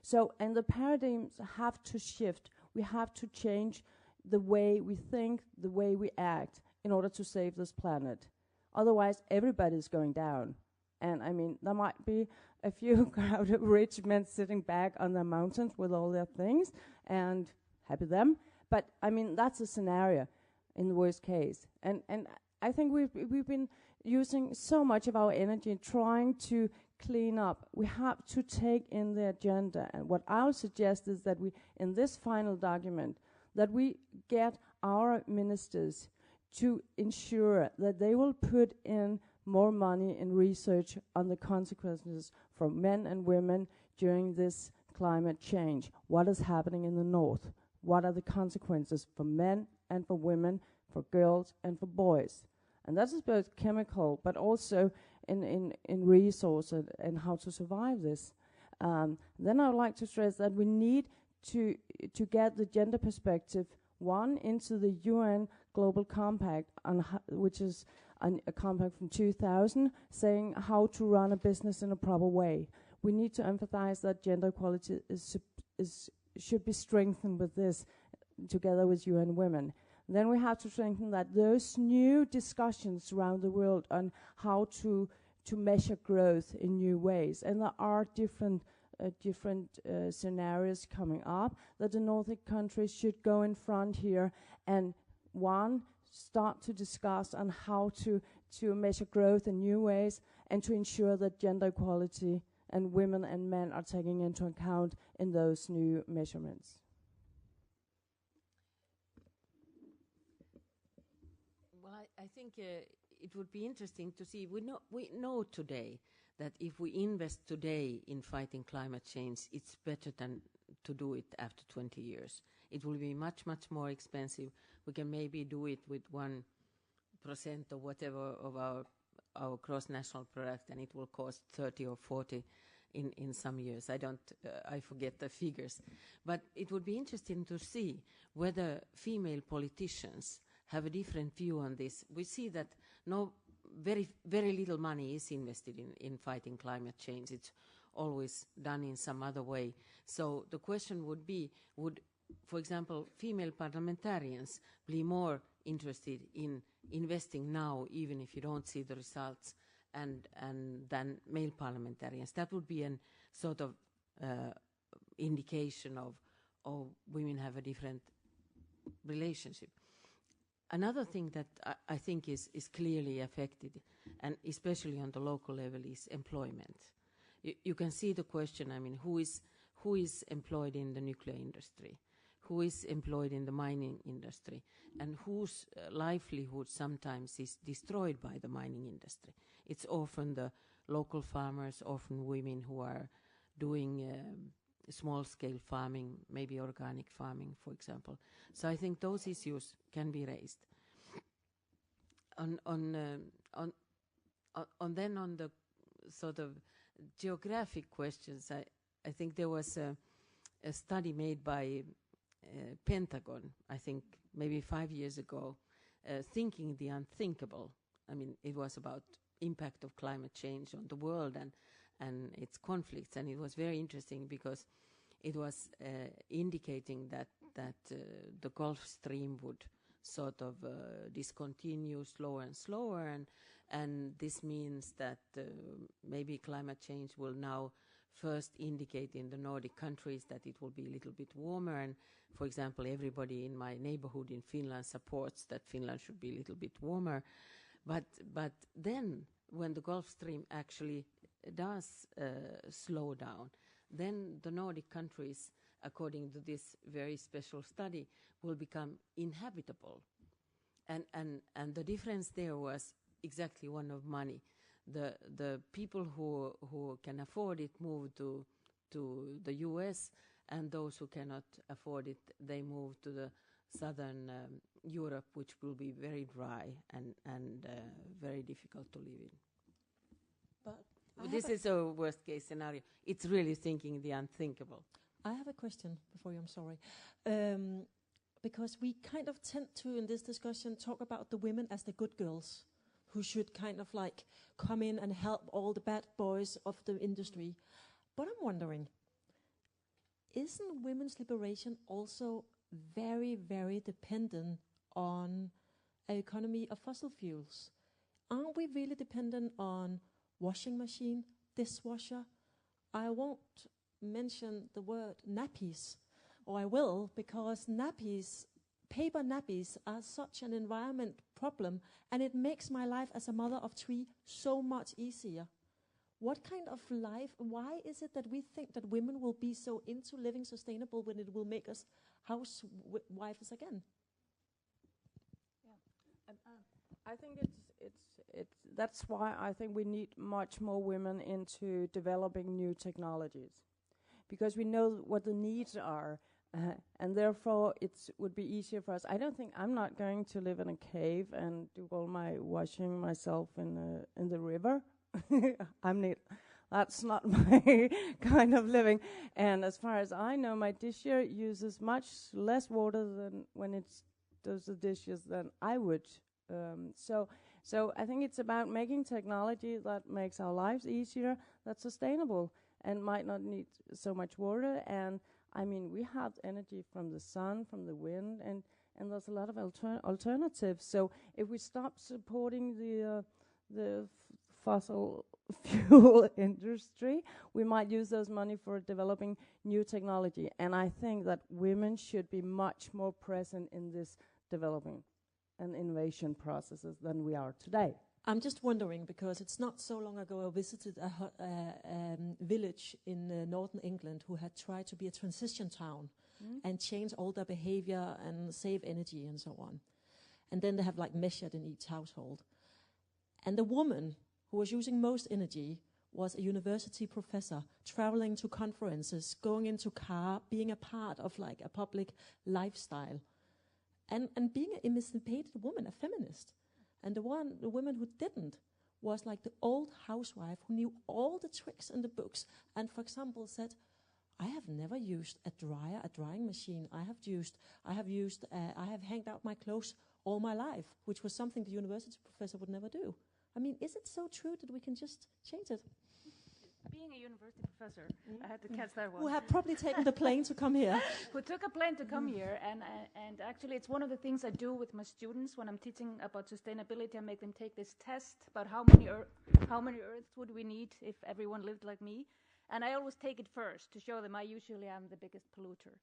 So, and the paradigms have to shift. We have to change the way we think, the way we act, in order to save this planet. Otherwise, everybody's going down. And I mean, there might be a few crowded rich men sitting back on their mountains with all their things, and happy them. But I mean, that's a scenario in the worst case. And I think we've been using so much of our energy trying to clean up. We have to take in the agenda. And what I'll suggest is that we, in this final document, that we get our ministers to ensure that they will put in more money in research on the consequences for men and women during this climate change. What is happening in the north? What are the consequences for men and for women, for girls and for boys? And that is both chemical, but also in resource and how to survive this. Then I would like to stress that we need to get the gender perspective, one, into the UN Global Compact, which is a compact from 2000, saying how to run a business in a proper way. We need to emphasize that gender equality should be strengthened with this, together with UN Women. Then we have to strengthen that those new discussions around the world on how to measure growth in new ways, and there are different scenarios coming up, that the Nordic countries should go in front here and, one, start to discuss on how to measure growth in new ways, and to ensure that gender equality and women and men are taken into account in those new measurements. Well, I think it would be interesting to see. We know today that if we invest today in fighting climate change, it's better than to do it after 20 years. It will be much, much more expensive. We can maybe do it with 1% or whatever of our gross national product, and it will cost 30 or 40 in some years. I forget the figures. But it would be interesting to see whether female politicians have a different view on this. We see that very, very little money is invested in fighting climate change. It's always done in some other way. So the question would be, would, for example, female parliamentarians be more interested in investing now, even if you don't see the results, and than male parliamentarians? That would be a sort of indication of women have a different relationship. Another thing that I think is clearly affected, and especially on the local level, is employment. You can see the question, I mean, who is employed in the nuclear industry? Who is employed in the mining industry? And whose livelihood sometimes is destroyed by the mining industry? It's often the local farmers, often women who are doing small-scale farming, maybe organic farming, for example. So I think those issues can be raised. On the sort of geographic questions, I think there was a study made by Pentagon, I think maybe 5 years ago, thinking the unthinkable. I mean, it was about impact of climate change on the world and its conflicts, and it was very interesting because it was indicating that the Gulf Stream would sort of discontinue slower and slower, and this means that maybe climate change will now first indicate in the Nordic countries that it will be a little bit warmer, and for example, everybody in my neighborhood in Finland supports that Finland should be a little bit warmer, but then when the Gulf Stream actually does slow down, then the Nordic countries, according to this very special study, will become inhabitable. And the difference there was exactly one of money. The people who can afford it move to the US, and those who cannot afford it, they move to the southern Europe, which will be very dry and very difficult to live in. But this is a worst case scenario. It's really thinking the unthinkable. I have a question before you, I'm sorry. Because we kind of tend to, in this discussion, talk about the women as the good girls who should kind of like come in and help all the bad boys of the industry. But I'm wondering, isn't women's liberation also very, very dependent on an economy of fossil fuels? Aren't we really dependent on washing machine, dishwasher. I won't mention the word nappies, or I will, because nappies, paper nappies, are such an environment problem, and it makes my life as a mother of 3 so much easier. What kind of life, why is it that we think that women will be so into living sustainable when it will make us housewives again? I think that's why I think we need much more women into developing new technologies, because we know what the needs are, and therefore it would be easier for us. I'm not going to live in a cave and do all my washing myself in the river. That's not my kind of living. And as far as I know, my dishwasher uses much less water than when it does the dishes than I would. So I think it's about making technology that makes our lives easier, that's sustainable, and might not need so much water. And I mean, we have energy from the sun, from the wind, and there's a lot of alternatives. So if we stop supporting the fossil fuel industry, we might use those money for developing new technology. And I think that women should be much more present in this developing and innovation processes than we are today. I'm just wondering, because it's not so long ago I visited a village in northern England who had tried to be a transition town and change all their behavior and save energy and so on. And then they have like measured in each household. And the woman who was using most energy was a university professor, traveling to conferences, going into car, being a part of like a public lifestyle, and being an emancipated woman, a feminist. And the woman who didn't was like the old housewife who knew all the tricks in the books, and for example said, I have never used a drying machine. I have hanged out my clothes all my life, which was something the university professor would never do. I mean, is it so true that we can just change it? Being a university professor, I had to catch that one. Who have probably taken the plane to come here. Who took a plane to come here, and actually it's one of the things I do with my students when I'm teaching about sustainability. I make them take this test about how many Earths would we need if everyone lived like me, and I always take it first to show them I usually am the biggest polluter,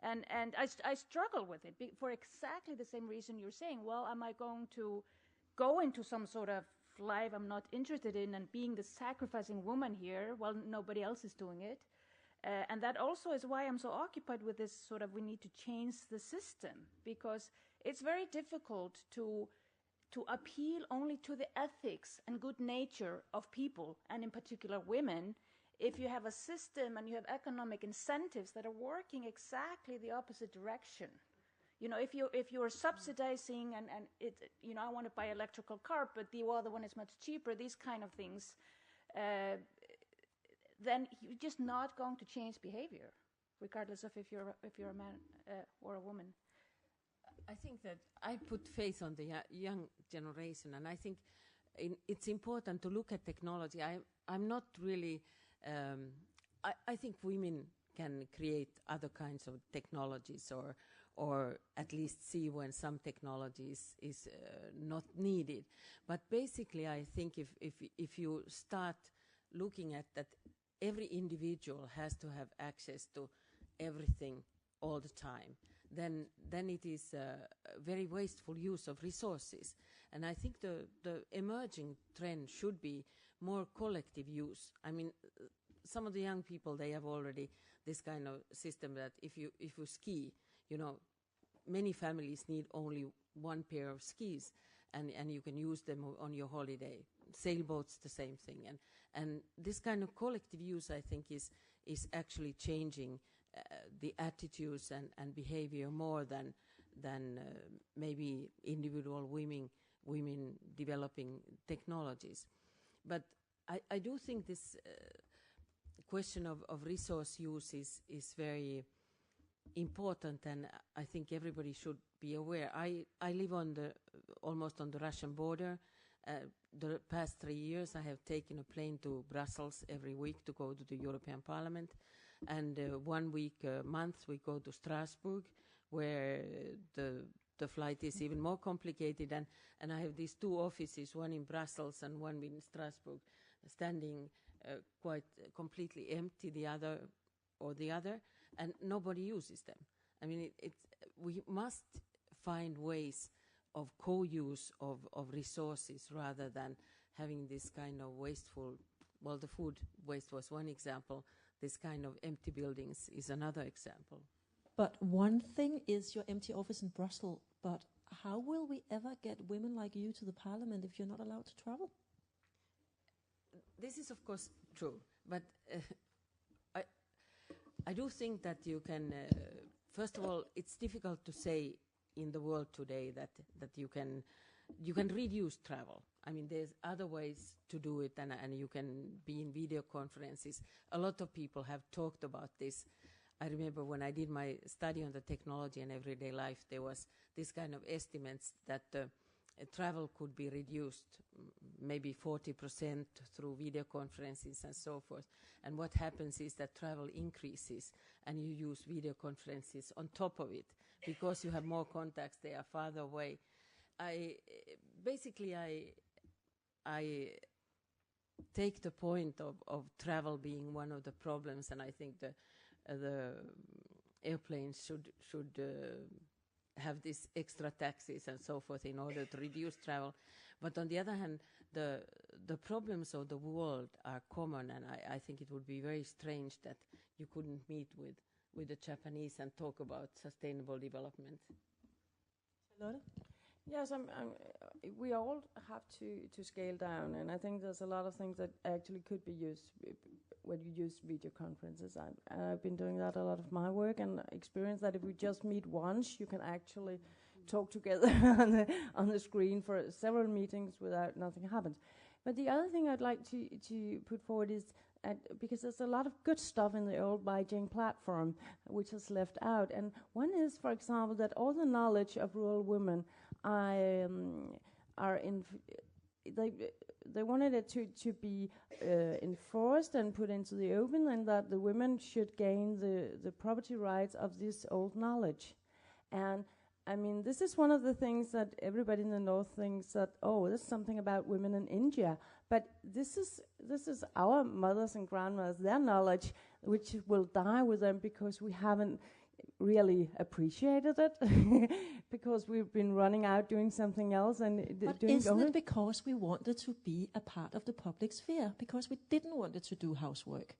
and I struggle with it for exactly the same reason you're saying. Well, am I going to go into some sort of life I'm not interested in and being the sacrificing woman here while nobody else is doing it? And that also is why I'm so occupied with this sort of we need to change the system, because it's very difficult to appeal only to the ethics and good nature of people, and in particular women, if you have a system and you have economic incentives that are working exactly the opposite direction. You know, if you're subsidizing and it, you know, I want to buy electrical car, but the other one is much cheaper, these kind of things, then you're just not going to change behavior, regardless of if you're a man or a woman. I think that I put faith on the young generation, and I think it's important to look at technology. I'm not really. I think women can create other kinds of technologies, or at least see when some technology is not needed. But basically, I think if you start looking at that, every individual has to have access to everything all the time, then it is a very wasteful use of resources. And I think the emerging trend should be more collective use. I mean, some of the young people, they have already this kind of system that if you ski, you know, many families need only one pair of skis, and you can use them on your holiday. Sailboats, the same thing. And this kind of collective use, I think, is actually changing the attitudes and behavior more than maybe individual women developing technologies. But I do think this question of resource use is very important, and I think everybody should be aware. I live almost on the Russian border. The past 3 years I have taken a plane to Brussels every week to go to the European Parliament, and 1 week a month we go to Strasbourg, where the flight is even more complicated, and I have these 2 offices, one in Brussels and one in Strasbourg. standing quite completely empty, the other, and nobody uses them. I mean, we must find ways of co-use of resources rather than having this kind of wasteful, well, the food waste was one example, this kind of empty buildings is another example. But one thing is your empty office in Brussels, but how will we ever get women like you to the parliament if you're not allowed to travel? This is, of course, true, but I do think that you can, first of all, it's difficult to say in the world today that you can reduce travel. I mean, there's other ways to do it, and you can be in video conferences. A lot of people have talked about this. I remember when I did my study on the technology and everyday life, there was this kind of estimates that travel could be reduced maybe 40% through video conferences and so forth. And what happens is that travel increases and you use video conferences on top of it because you have more contacts, they are farther away. I take the point of travel being one of the problems, and I think the airplanes should have these extra taxes and so forth in order to reduce travel. But on the other hand, the problems of the world are common, and I think it would be very strange that you couldn't meet with the Japanese and talk about sustainable development. Charlotte? Yes, we all have to scale down, and I think there's a lot of things that actually could be used when you use video conferences. I've been doing that a lot of my work, and experienced that if we just meet once, you can actually talk together on the screen for several meetings without nothing happens. But the other thing I'd like to put forward is, because there's a lot of good stuff in the old Beijing platform which is left out, and one is, for example, that all the knowledge of rural women they wanted it to be enforced and put into the open, and that the women should gain the property rights of this old knowledge. And I mean, this is one of the things that everybody in the North thinks that, oh, this is something about women in India. But this is our mothers and grandmothers, their knowledge, which will die with them because we haven't really appreciated it because we've been running out doing something else and but isn't it because we wanted to be a part of the public sphere, because we didn't want it to do housework,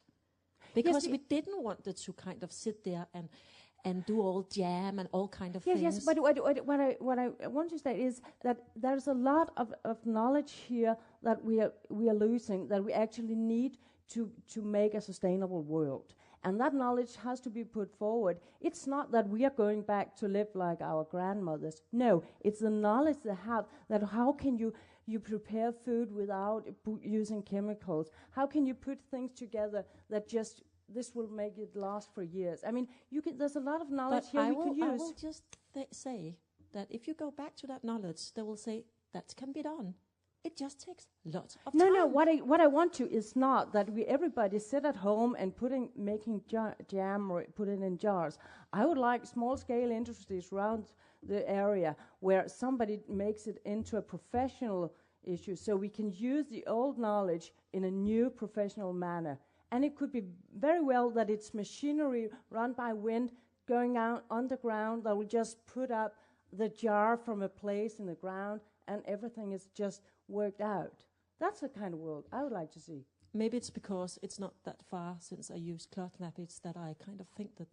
because we didn't want it to kind of sit there and do all jam and all kind of things. Yes, but what I want to say is that there's a lot of knowledge here that we are losing, that we actually need to make a sustainable world. And that knowledge has to be put forward. It's not that we are going back to live like our grandmothers. No, it's the knowledge they have, that how can you prepare food without using chemicals? How can you put things together that just, this will make it last for years? I mean, there's a lot of knowledge but here we could use. I will just say that if you go back to that knowledge, they will say that can be done. It just takes lots of time. No, what I want to is not that everybody sit at home and making jam or put it in jars. I would like small-scale industries around the area where somebody makes it into a professional issue, so we can use the old knowledge in a new professional manner. And it could be very well that it's machinery run by wind going out underground that will just put up the jar from a place in the ground, and everything is just worked out. That's the kind of world I would like to see. Maybe it's because it's not that far since I used cloth nappies that I kind of think that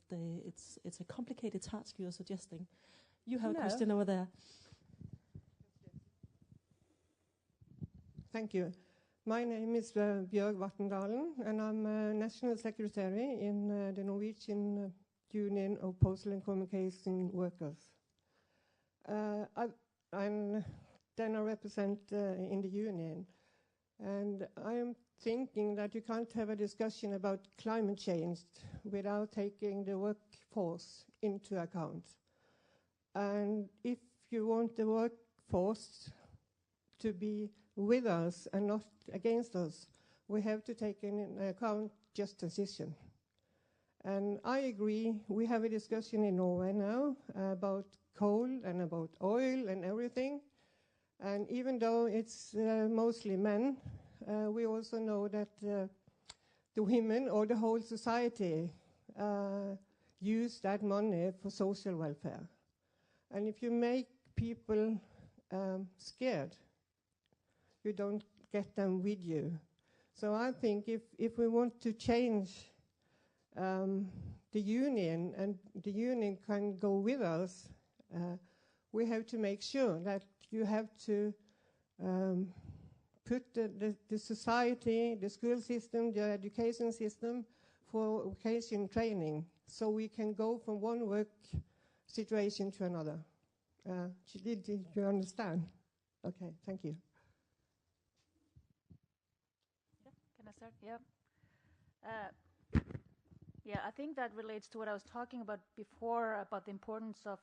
it's a complicated task you're suggesting. You have a question over there. Thank you. My name is Bjørg Vatndalen, and I'm National Secretary in the Norwegian Union of Postal and Communication Workers. Then I represent in the union, and I am thinking that you can't have a discussion about climate change without taking the workforce into account. And if you want the workforce to be with us and not against us, we have to take into account just transition. And I agree, we have a discussion in Norway now about coal and about oil and everything. And even though it's mostly men we also know that the women or the whole society use that money for social welfare. And if you make people scared, you don't get them with you. So I think if we want to change the union, and the union can go with us, we have to make sure that you have to put the society, the school system, the education system for vocation training, so we can go from one work situation to another. Did you understand? Okay, thank you. Can I start? Yeah. Yeah, I think that relates to what I was talking about before, about the importance of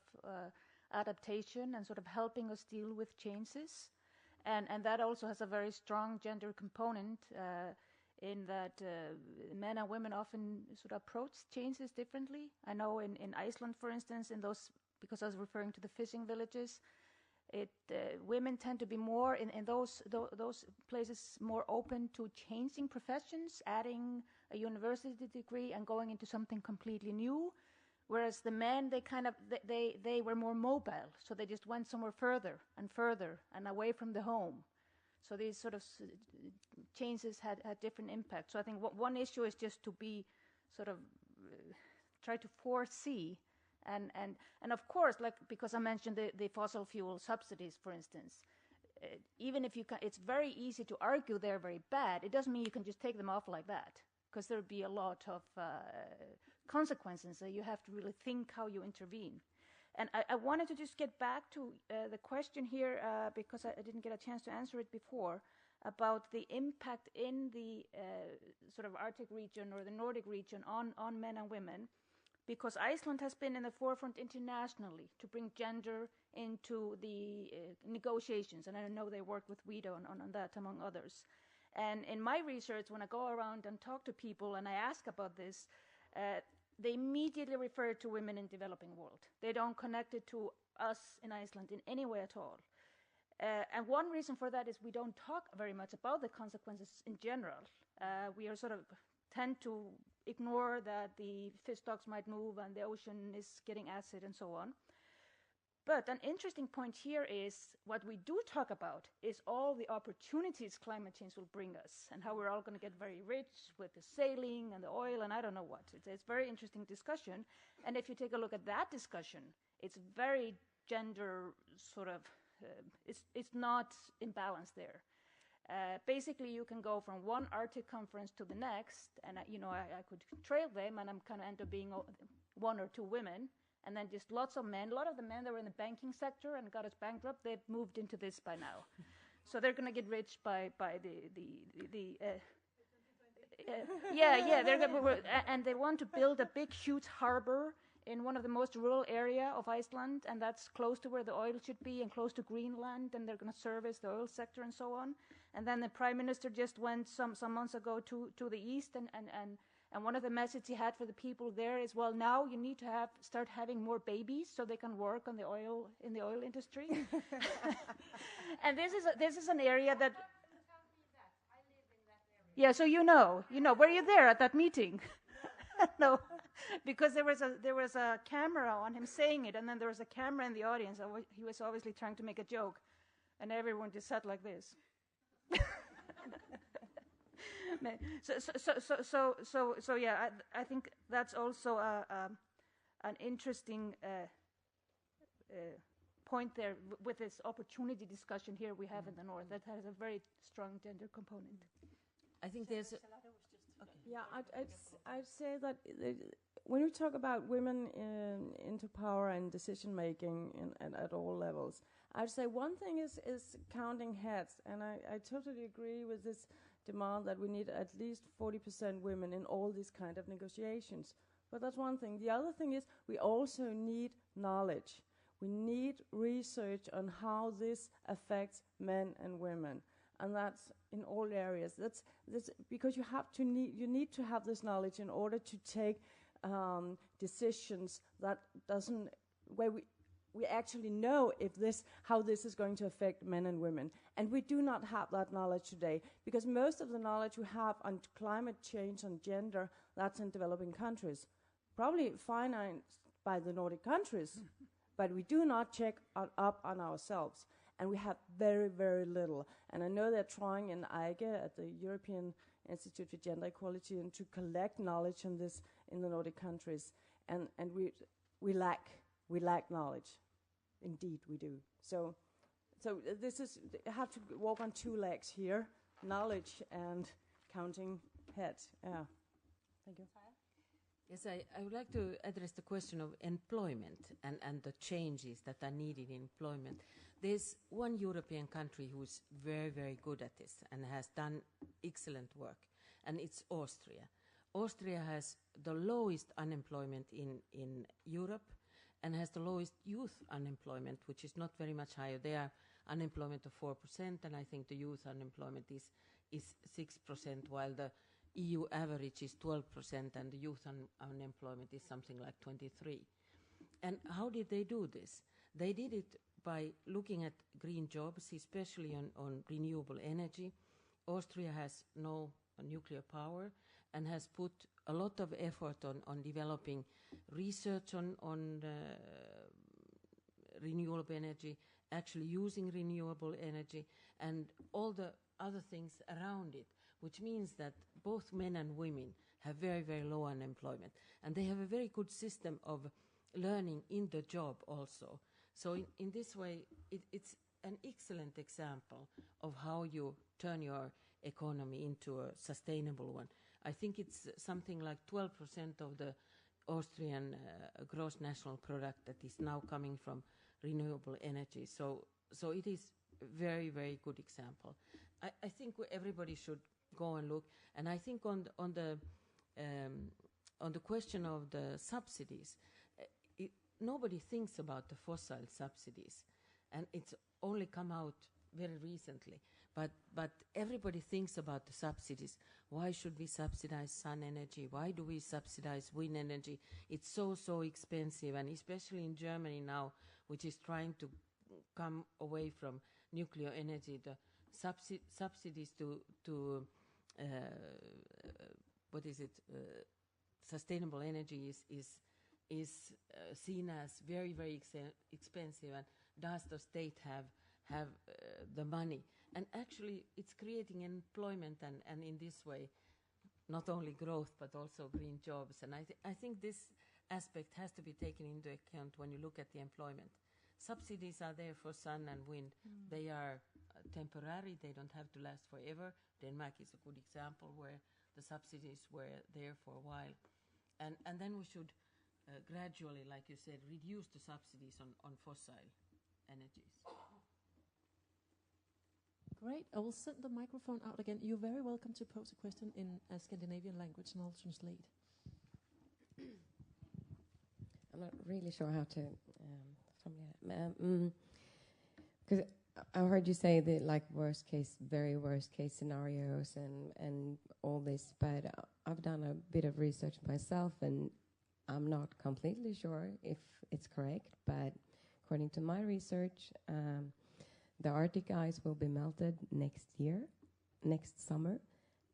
adaptation and sort of helping us deal with changes. And that also has a very strong gender component in that men and women often sort of approach changes differently. I know in Iceland, for instance, in those, because I was referring to the fishing villages, women tend to be more in those places more open to changing professions, adding a university degree and going into something completely new, whereas the men, they were more mobile, so they just went somewhere further and away from the home. So these sort of changes had different impacts. So I think one issue is just to be sort of try to foresee. And of course, like, because I mentioned the fossil fuel subsidies, for instance, even if you can, it's very easy to argue they're very bad. It doesn't mean you can just take them off like that, because there would be a lot of consequences. So you have to really think how you intervene. And I wanted to just get back to the question here, because I didn't get a chance to answer it before, about the impact in the sort of Arctic region or the Nordic region on men and women. Because Iceland has been in the forefront internationally to bring gender into the negotiations. And I know they work with WIDO on that, among others. And in my research, when I go around and talk to people and I ask about this, they immediately refer to women in developing world. They don't connect it to us in Iceland in any way at all. And one reason for that is we don't talk very much about the consequences in general. We are sort of tend to ignore that the fish stocks might move and the ocean is getting acid and so on. But an interesting point here is what we do talk about is all the opportunities climate change will bring us and how we're all going to get very rich with the sailing and the oil and I don't know what. It's a very interesting discussion. And if you take a look at that discussion, it's very gender sort of, it's not imbalanced there. Basically, you can go from one Arctic conference to the next, and I could trail them, and I'm kind of end up being one or two women, and then just lots of men. A lot of the men that were in the banking sector and got us bankrupt, they've moved into this by now. So they're going to get rich by they're gonna, and they want to build a big, huge harbor in one of the most rural area of Iceland, and that's close to where the oil should be and close to Greenland, and they're going to service the oil sector and so on. And then the prime minister just went some months ago to the east, and one of the messages he had for the people there is, well, now you need to start having more babies so they can work on the oil in the oil industry. And this is an area that. Yeah, so you know, were you there at that meeting? No, because there was a camera on him saying it, and then there was a camera in the audience. He was obviously trying to make a joke, and everyone just sat like this. So yeah, I think that's also an interesting point there with this opportunity discussion here we have in the North that has a very strong gender component. I think there's. Yeah, I'd say that when we talk about women into power and decision making and at all levels, I'd say one thing is counting heads, and I totally agree with this demand that we need at least 40% women in all these kind of negotiations. But that's one thing. The other thing is we also need knowledge. We need research on how this affects men and women. And that's in all areas. That's because you need to have this knowledge in order to take decisions that we actually know how this is going to affect men and women. And we do not have that knowledge today, because most of the knowledge we have on climate change, on gender, that's in developing countries, probably financed by the Nordic countries, but we do not check up on ourselves. And we have very, very little. And I know they're trying in EIGE, at the European Institute for Gender Equality, and to collect knowledge on this in the Nordic countries. And we lack knowledge. Indeed, we do. So this is, I have to walk on two legs here, knowledge and counting heads. Yeah. Thank you. Yes, I would like to address the question of employment and the changes that are needed in employment. There's one European country who's very, very good at this and has done excellent work, and it's Austria. Austria has the lowest unemployment in Europe and has the lowest youth unemployment, which is not very much higher. They are unemployment of 4%, and I think the youth unemployment is 6%, while the EU average is 12%, and the youth unemployment is something like 23%. And how did they do this? They did it by looking at green jobs, especially on renewable energy. Austria has no nuclear power and has put a lot of effort on developing research on renewable energy, actually using renewable energy, and all the other things around it, which means that both men and women have very, very low unemployment. And they have a very good system of learning in the job also. So in this way, it's an excellent example of how you turn your economy into a sustainable one. I think it's something like 12% of the Austrian gross national product that is now coming from renewable energy. So it is a very, very good example. I think everybody should go and look. And I think on the question of the subsidies, nobody thinks about the fossil subsidies, and it's only come out very recently. But everybody thinks about the subsidies. Why should we subsidize sun energy? Why do we subsidize wind energy? It's so expensive, and especially in Germany now, which is trying to come away from nuclear energy, the subsidies to sustainable energy is seen as very, very expensive, and does the state have the money? And actually it's creating employment, and in this way not only growth but also green jobs. And I think this aspect has to be taken into account when you look at the employment. Subsidies are there for sun and wind. They are temporary, they don't have to last forever. Denmark is a good example where the subsidies were there for a while. And then we should gradually, like you said, reduce the subsidies on fossil energies. Great. I will send the microphone out again. You're very welcome to pose a question in a Scandinavian language, and I'll translate. I'm not really sure how to because I heard you say the very worst case scenarios and all this, but I've done a bit of research myself, and I'm not completely sure if it's correct, but according to my research, the Arctic ice will be melted next summer,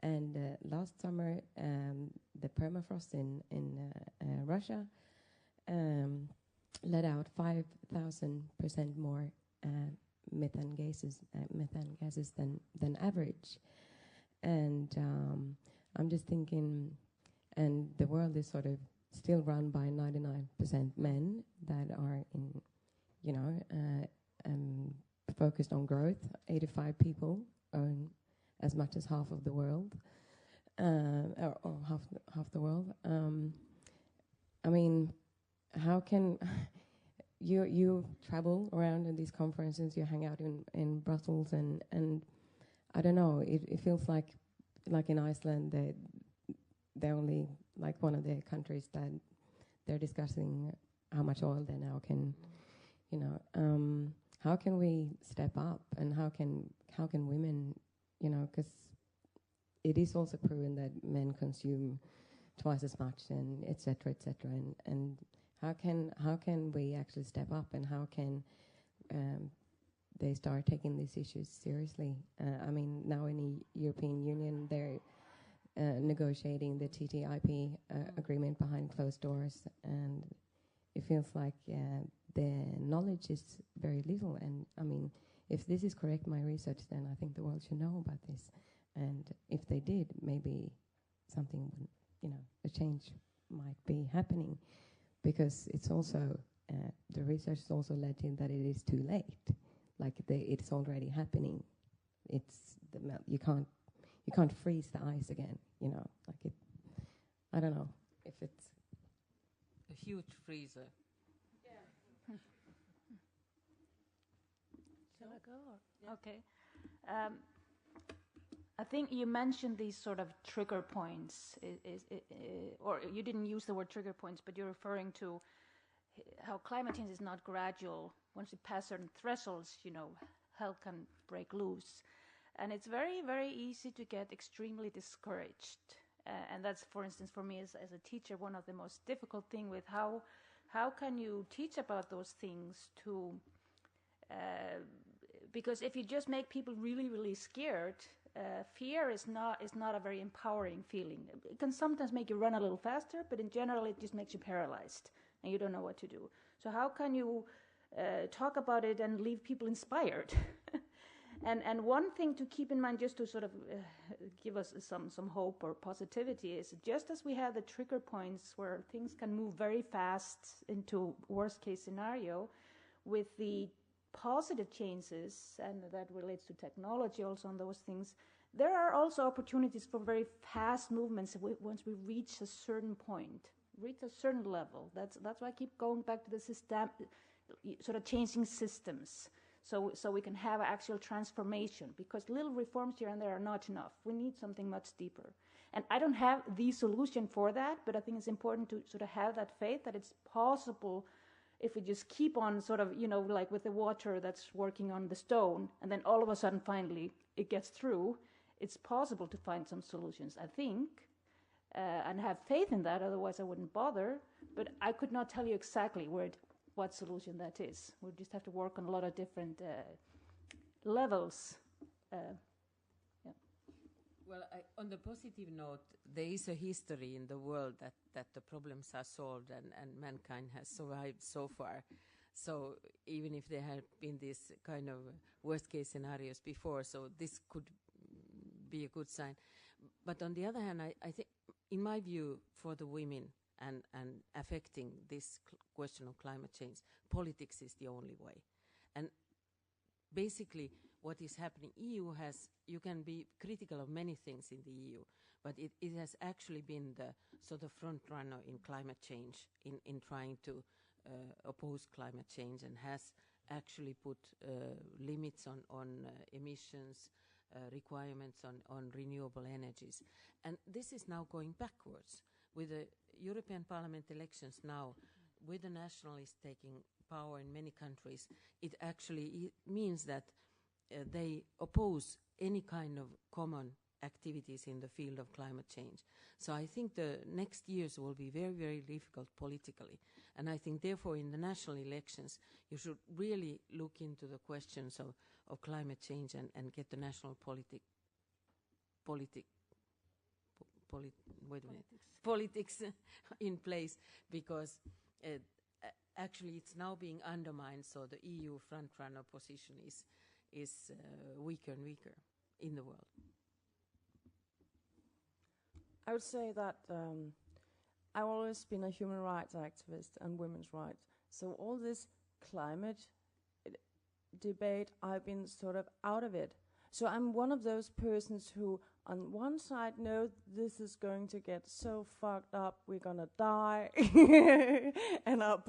and last summer the permafrost in Russia let out 5,000% more methane gases than average. And I'm just thinking, and the world is sort of still run by 99% men that are focused on growth. 85 people own as much as half of the world, or half the world. I mean, how can you travel around in these conferences? You hang out in Brussels, and I don't know. It feels like in Iceland, they're only like one of the countries that they're discussing how much oil they now can, how can we step up, and how can women, because it is also proven that men consume twice as much, and et cetera, and How can we actually step up, and how can they start taking these issues seriously? I mean, now in the European Union, they're negotiating the TTIP agreement behind closed doors, and it feels like the knowledge is very little. And I mean, if this is correct, my research, then I think the world should know about this. And if they did, maybe something, a change might be happening, because it's also the research has also led to that it is too late. Like it's already happening. It's you can't freeze the ice again. Like it. I don't know if it's a huge freezer. Shall I go? Yeah. Okay. I think you mentioned these sort of trigger points, or you didn't use the word trigger points, but you're referring to how climate change is not gradual. Once you pass certain thresholds, hell can break loose. And it's very, very easy to get extremely discouraged. And that's, for instance, for me as a teacher, one of the most difficult things with how can you teach about those things to... because if you just make people really, really scared, fear is not a very empowering feeling. It can sometimes make you run a little faster, but in general, it just makes you paralyzed, and you don't know what to do. So how can you talk about it and leave people inspired? And one thing to keep in mind, just to sort of give us some hope or positivity, is just as we have the trigger points where things can move very fast into worst-case scenario, with the positive changes, and that relates to technology also on those things, there are also opportunities for very fast movements once we reach a certain point, reach a certain level. That's why I keep going back to the system, sort of changing systems, so we can have actual transformation, because little reforms here and there are not enough. We need something much deeper. And I don't have the solution for that, but I think it's important to sort of have that faith that it's possible if we just keep on sort of, like with the water that's working on the stone, and then all of a sudden, finally, it gets through. It's possible to find some solutions, I think, and have faith in that. Otherwise, I wouldn't bother. But I could not tell you exactly what solution that is. We just have to work on a lot of different levels. Well, on the positive note, there is a history in the world that the problems are solved and mankind has survived so far. So even if there have been these kind of worst-case scenarios before, so this could be a good sign. But on the other hand, I think, in my view, for the women and affecting this question of climate change, politics is the only way. And basically, what is happening, you can be critical of many things in the EU, but it has actually been the sort of front runner in climate change, in trying to oppose climate change, and has actually put limits on emissions, requirements on renewable energies. And this is now going backwards. With the European Parliament elections now, with the nationalists taking power in many countries, it actually means that they oppose any kind of common activities in the field of climate change. So I think the next years will be very, very difficult politically. And I think, therefore, in the national elections, you should really look into the questions of climate change and get the national politics in place, because actually it's now being undermined, so the EU front-runner position is weaker and weaker in the world. I would say that I've always been a human rights activist and women's rights. So all this climate debate, I've been sort of out of it. So I'm one of those persons who, on one side, know this is going to get so fucked up, we're going to die. And our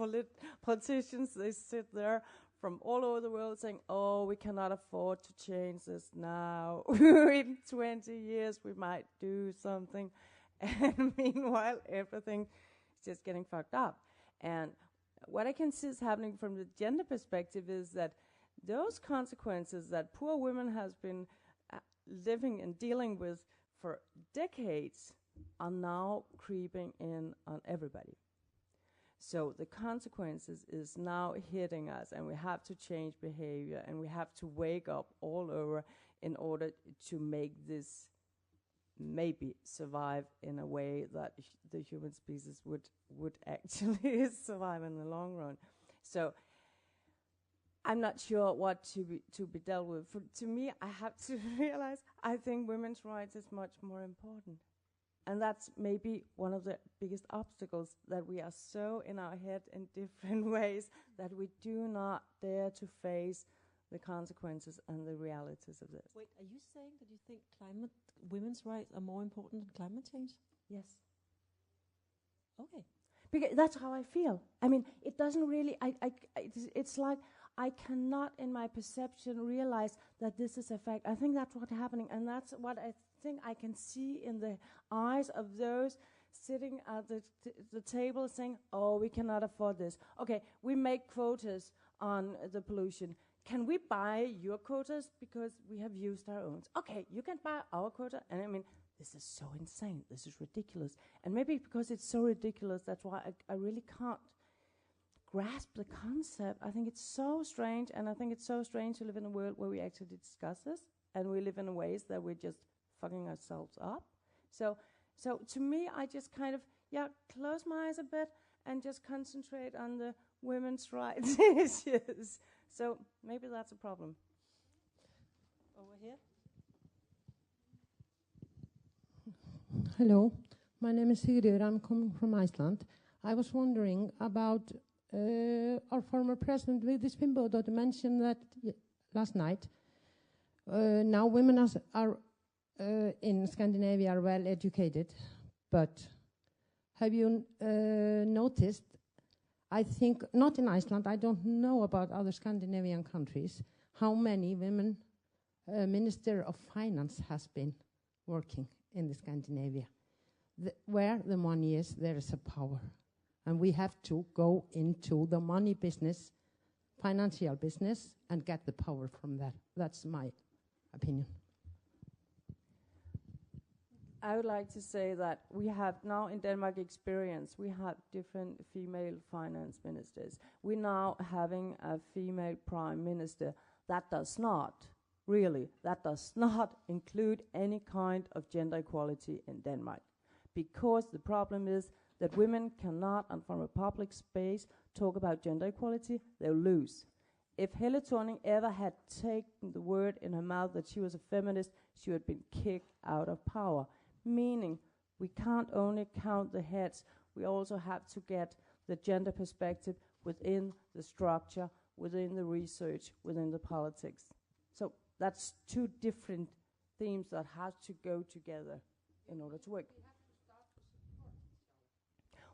politicians, they sit there from all over the world saying, oh, we cannot afford to change this now. In 20 years, we might do something. And meanwhile, everything is just getting fucked up. And what I can see is happening from the gender perspective is that those consequences that poor women has been living and dealing with for decades are now creeping in on everybody. So the consequences is now hitting us, and we have to change behavior, and we have to wake up all over in order to make this maybe survive in a way that the human species would actually survive in the long run. So I'm not sure what to be dealt with. To me, I have to realize I think women's rights is much more important. And that's maybe one of the biggest obstacles, that we are so in our head in different ways that we do not dare to face the consequences and the realities of this. Wait, are you saying that you think women's rights are more important than climate change? Yes. Okay. Because that's how I feel. I mean, it doesn't really, it's like I cannot in my perception realize that this is a fact. I think that's what's happening, and that's what I think I can see in the eyes of those sitting at the table saying, oh, we cannot afford this. Okay, we make quotas on the pollution. Can we buy your quotas because we have used our own? Okay, you can buy our quota. And I mean, this is so insane. This is ridiculous. And maybe because it's so ridiculous, that's why I really can't grasp the concept. I think it's so strange, and I think it's so strange to live in a world where we actually discuss this, and we live in ways that we're just fucking ourselves up. So to me, I just kind of, close my eyes a bit and just concentrate on the women's rights issues. So maybe that's a problem. Over here. Hello, my name is Sigrid. I'm coming from Iceland. I was wondering about our former president, Vigdis Finnbogadóttir, mentioned that last night. Now women are in Scandinavia are well educated, but have you noticed, I think, not in Iceland, I don't know about other Scandinavian countries, how many women Minister of Finance has been working in the Scandinavia. Where the money is, there is a power. And we have to go into the money business, financial business, and get the power from that. That's my opinion. I would like to say that we have now in Denmark experience, we have different female finance ministers. We're now having a female prime minister. That does not include any kind of gender equality in Denmark. Because the problem is that women cannot, and from a public space, talk about gender equality, they'll lose. If Helle Thorning ever had taken the word in her mouth that she was a feminist, she would have been kicked out of power. Meaning, we can't only count the heads, we also have to get the gender perspective within the structure, within the research, within the politics. So that's two different themes that have to go together in order to work.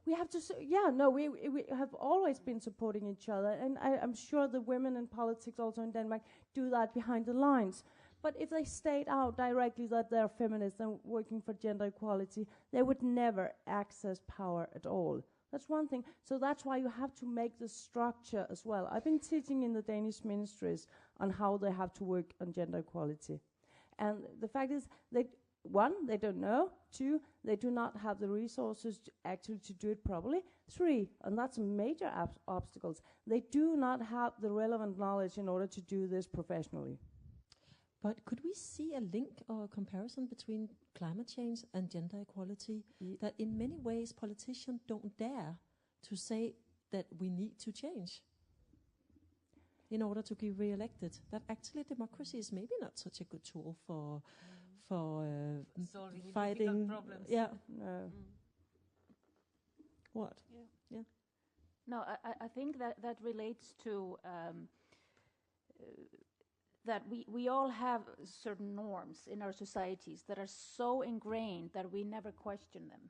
We have to, we have always been supporting each other, and I'm sure the women in politics also in Denmark do that behind the lines. But if they state out directly that they're feminists and working for gender equality, they would never access power at all. That's one thing. So that's why you have to make the structure as well. I've been teaching in the Danish ministries on how they have to work on gender equality. And the fact is, one, they don't know. Two, they do not have the resources to do it properly. Three, and that's major obstacles, they do not have the relevant knowledge in order to do this professionally. But could we see a link or a comparison between climate change and gender equality? That in many ways politicians don't dare to say that we need to change in order to be re-elected. That actually democracy is maybe not such a good tool for solving fighting problems. Yeah. No. What? Yeah. No, I think that relates to that we all have certain norms in our societies that are so ingrained that we never question them.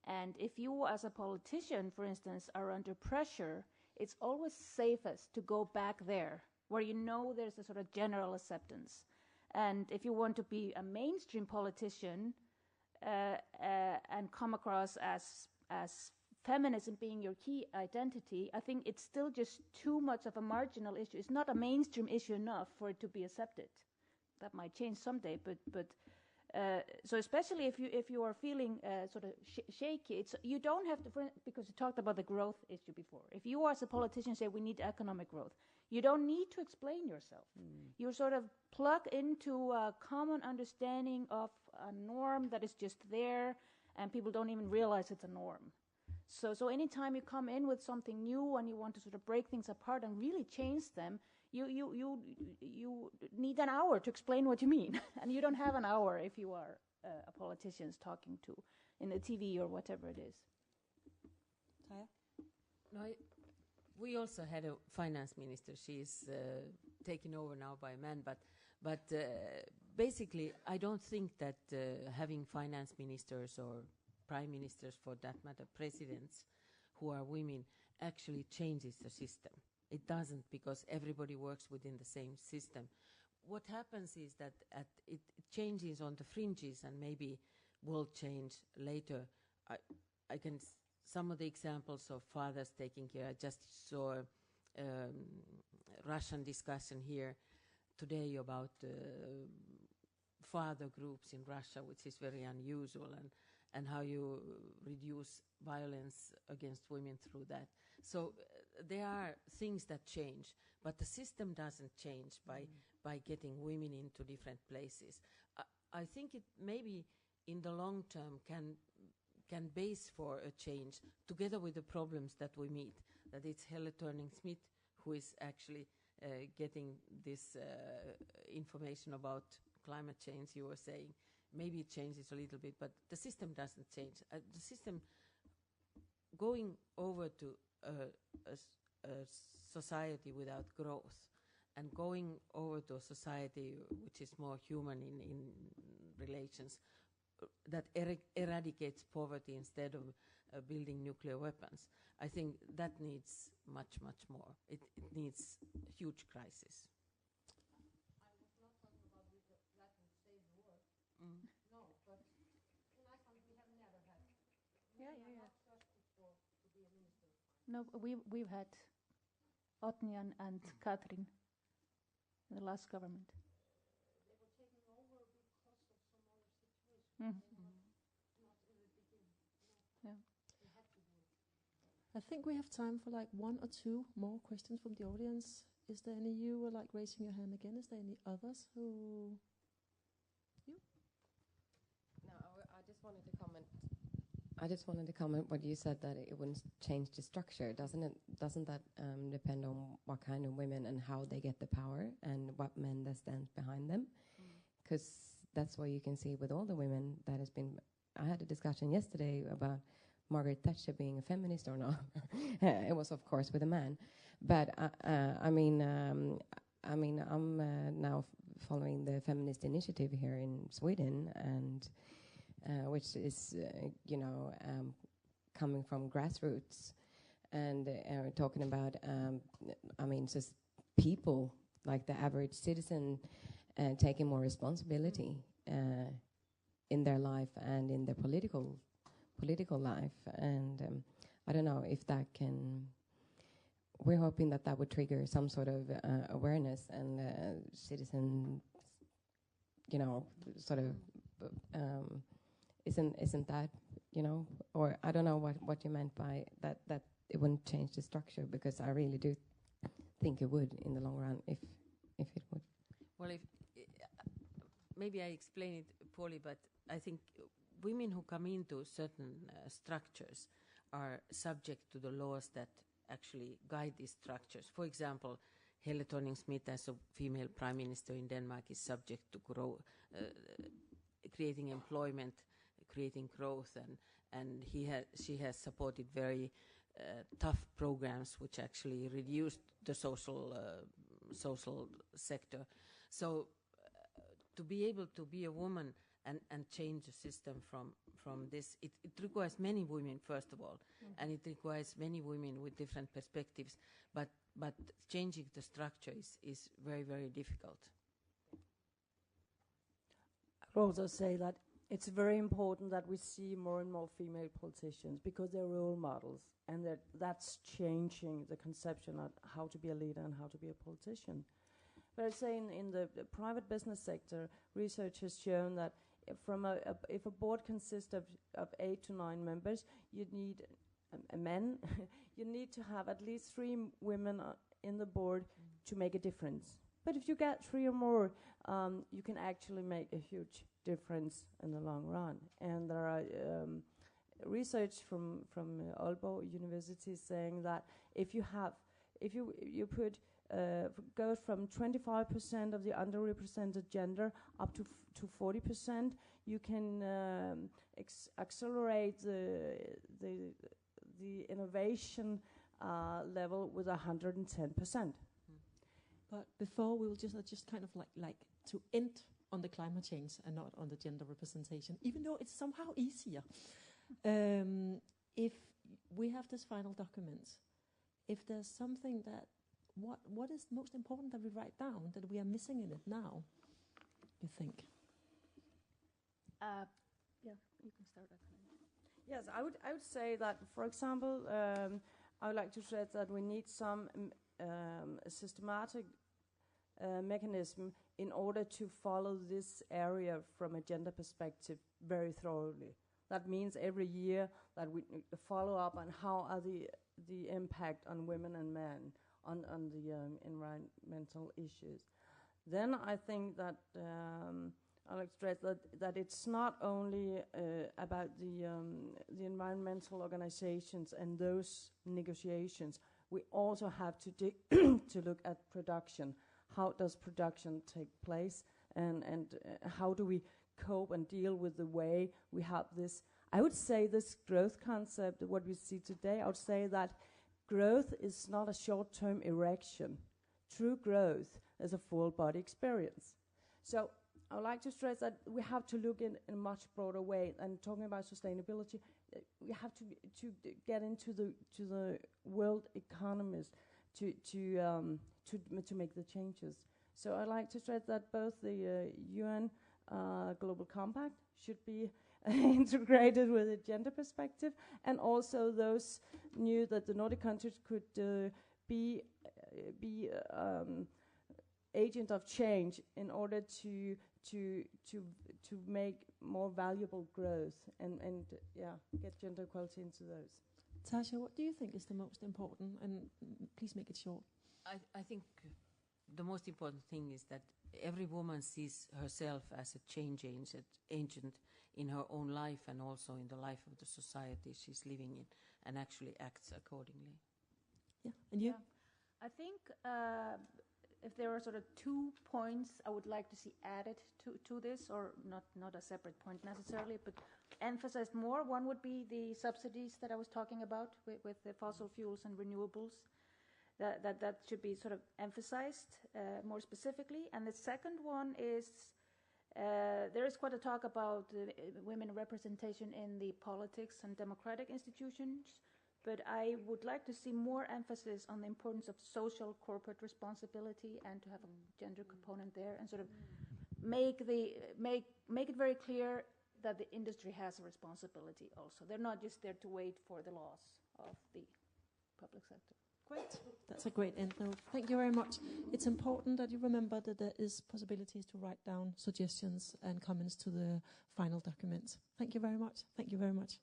And if you as a politician, for instance, are under pressure, it's always safest to go back there where you know there's a sort of general acceptance. And if you want to be a mainstream politician and come across as feminism being your key identity, I think it's still just too much of a marginal issue. It's not a mainstream issue enough for it to be accepted. That might change someday, but So especially if you are feeling sort of shaky, you don't have to, because you talked about the growth issue before. If you as a politician say we need economic growth, you don't need to explain yourself. You sort of plug into a common understanding of a norm that is just there, and people don't even realize it's a norm. So anytime you come in with something new and you want to sort of break things apart and really change them, you need an hour to explain what you mean, and you don't have an hour if you are a politician talking to in the TV or whatever it is. Taya? No, we also had a finance minister. She's taken over now by a man, but basically, I don't think that having finance ministers or prime ministers, for that matter, presidents who are women, actually changes the system. It doesn't, because everybody works within the same system. What happens is that it changes on the fringes and maybe will change later. I can some of the examples of fathers taking care. I just saw Russian discussion here today about father groups in Russia, which is very unusual, and how you reduce violence against women through that. So there are things that change, but the system doesn't change by getting women into different places. I think it maybe in the long term can base for a change together with the problems that we meet, that it's Helle Thorning-Schmidt who is actually getting this information about climate change, you were saying. Maybe it changes a little bit, but the system doesn't change. The system going over to a society without growth and going over to a society which is more human in relations, that eradicates poverty instead of building nuclear weapons. I think that needs much, much more. It needs a huge crisis. I was not talking about Latin save the world. No, but in Iceland we have never had. Yeah. Not thirsty to be a minister. No, we've had Otni and Katrin in the last government. They were taken over because of some other situation. Not in the beginning. Yeah. We had to do it. I think we have time for like one or two more questions from the audience. Is there any you were like raising your hand again? Is there any others who? You? No, I just wanted to comment. I just wanted to comment what you said, that it wouldn't change the structure. Doesn't that depend on what kind of women and how they get the power and what men that stands behind them? Because that's what you can see with all the women that has been. I had a discussion yesterday about Margaret Thatcher being a feminist or not. It was, of course, with a man. But I'm now following the feminist initiative here in Sweden, and which is, coming from grassroots, and talking about, just people, like the average citizen, taking more responsibility in their life and in their political life. And I don't know if that can. We're hoping that would trigger some sort of awareness and citizen, sort of. Isn't that, or I don't know what you meant by that it wouldn't change the structure, because I really do think it would in the long run if it would. Well, maybe I explain it poorly, but I think women who come into certain structures are subject to the laws that actually guide these structures. For example, Helle Thorning-Schmidt, as a female prime minister in Denmark, is subject to creating employment, creating growth, and she has supported very tough programs which actually reduced the social sector. So to be able to be a woman and change the system from this, it requires many women, first of all, and it requires many women with different perspectives, but changing the structure is very, very difficult. I would also say that it's very important that we see more and more female politicians, because they're role models, and that's changing the conception of how to be a leader and how to be a politician. But I'd say in the private business sector, research has shown that if a board consists of 8 to 9 members, you need a men. You need to have at least 3 women in the board to make a difference. But if you get 3 or more, you can actually make a huge difference in the long run. And there are research from Aalborg University saying that if you put go from 25% of the underrepresented gender up to 40%, you can accelerate the innovation level with 110%. But before we will just kind of like to end on the climate change and not on the gender representation, even though it's somehow easier. If we have this final document, if there's something that, what is most important that we write down that we are missing in it now, you think? Yeah, you can start. Yes, I would say that, for example, I would like to stress that we need some systematic mechanism in order to follow this area from a gender perspective very thoroughly. That means every year that we follow up on how are the impact on women and men on the environmental issues. Then I think that I'd like to stress that it's not only about the environmental organizations and those negotiations. We also have to to look at production. How does production take place, and how do we cope and deal with the way we have this? I would say this growth concept, what we see today, I would say that growth is not a short-term erection. True growth is a full body experience. So I would like to stress that we have to look in a much broader way. And talking about sustainability, we have to get into the world economies to make the changes. So I like to stress that both the UN Global Compact should be integrated with a gender perspective, and also those knew that the Nordic countries could be agent of change in order to make more valuable growth and get gender equality into those. Tasha, what do you think is the most important? And please make it short. I think the most important thing is that every woman sees herself as a change agent in her own life and also in the life of the society she's living in, and actually acts accordingly. Yeah, and you? Yeah. I think if there are sort of 2 points I would like to see added to this, or not a separate point necessarily, but emphasized more. One would be the subsidies that I was talking about with the fossil fuels and renewables. That should be sort of emphasized more specifically. And the second one is there is quite a talk about women representation in the politics and democratic institutions, but I would like to see more emphasis on the importance of social corporate responsibility and to have a gender component there, and sort of make it very clear that the industry has a responsibility also. They're not just there to wait for the laws of the public sector. Great. That's a great end note. Thank you very much. It's important that you remember that there is possibilities to write down suggestions and comments to the final document. Thank you very much. Thank you very much.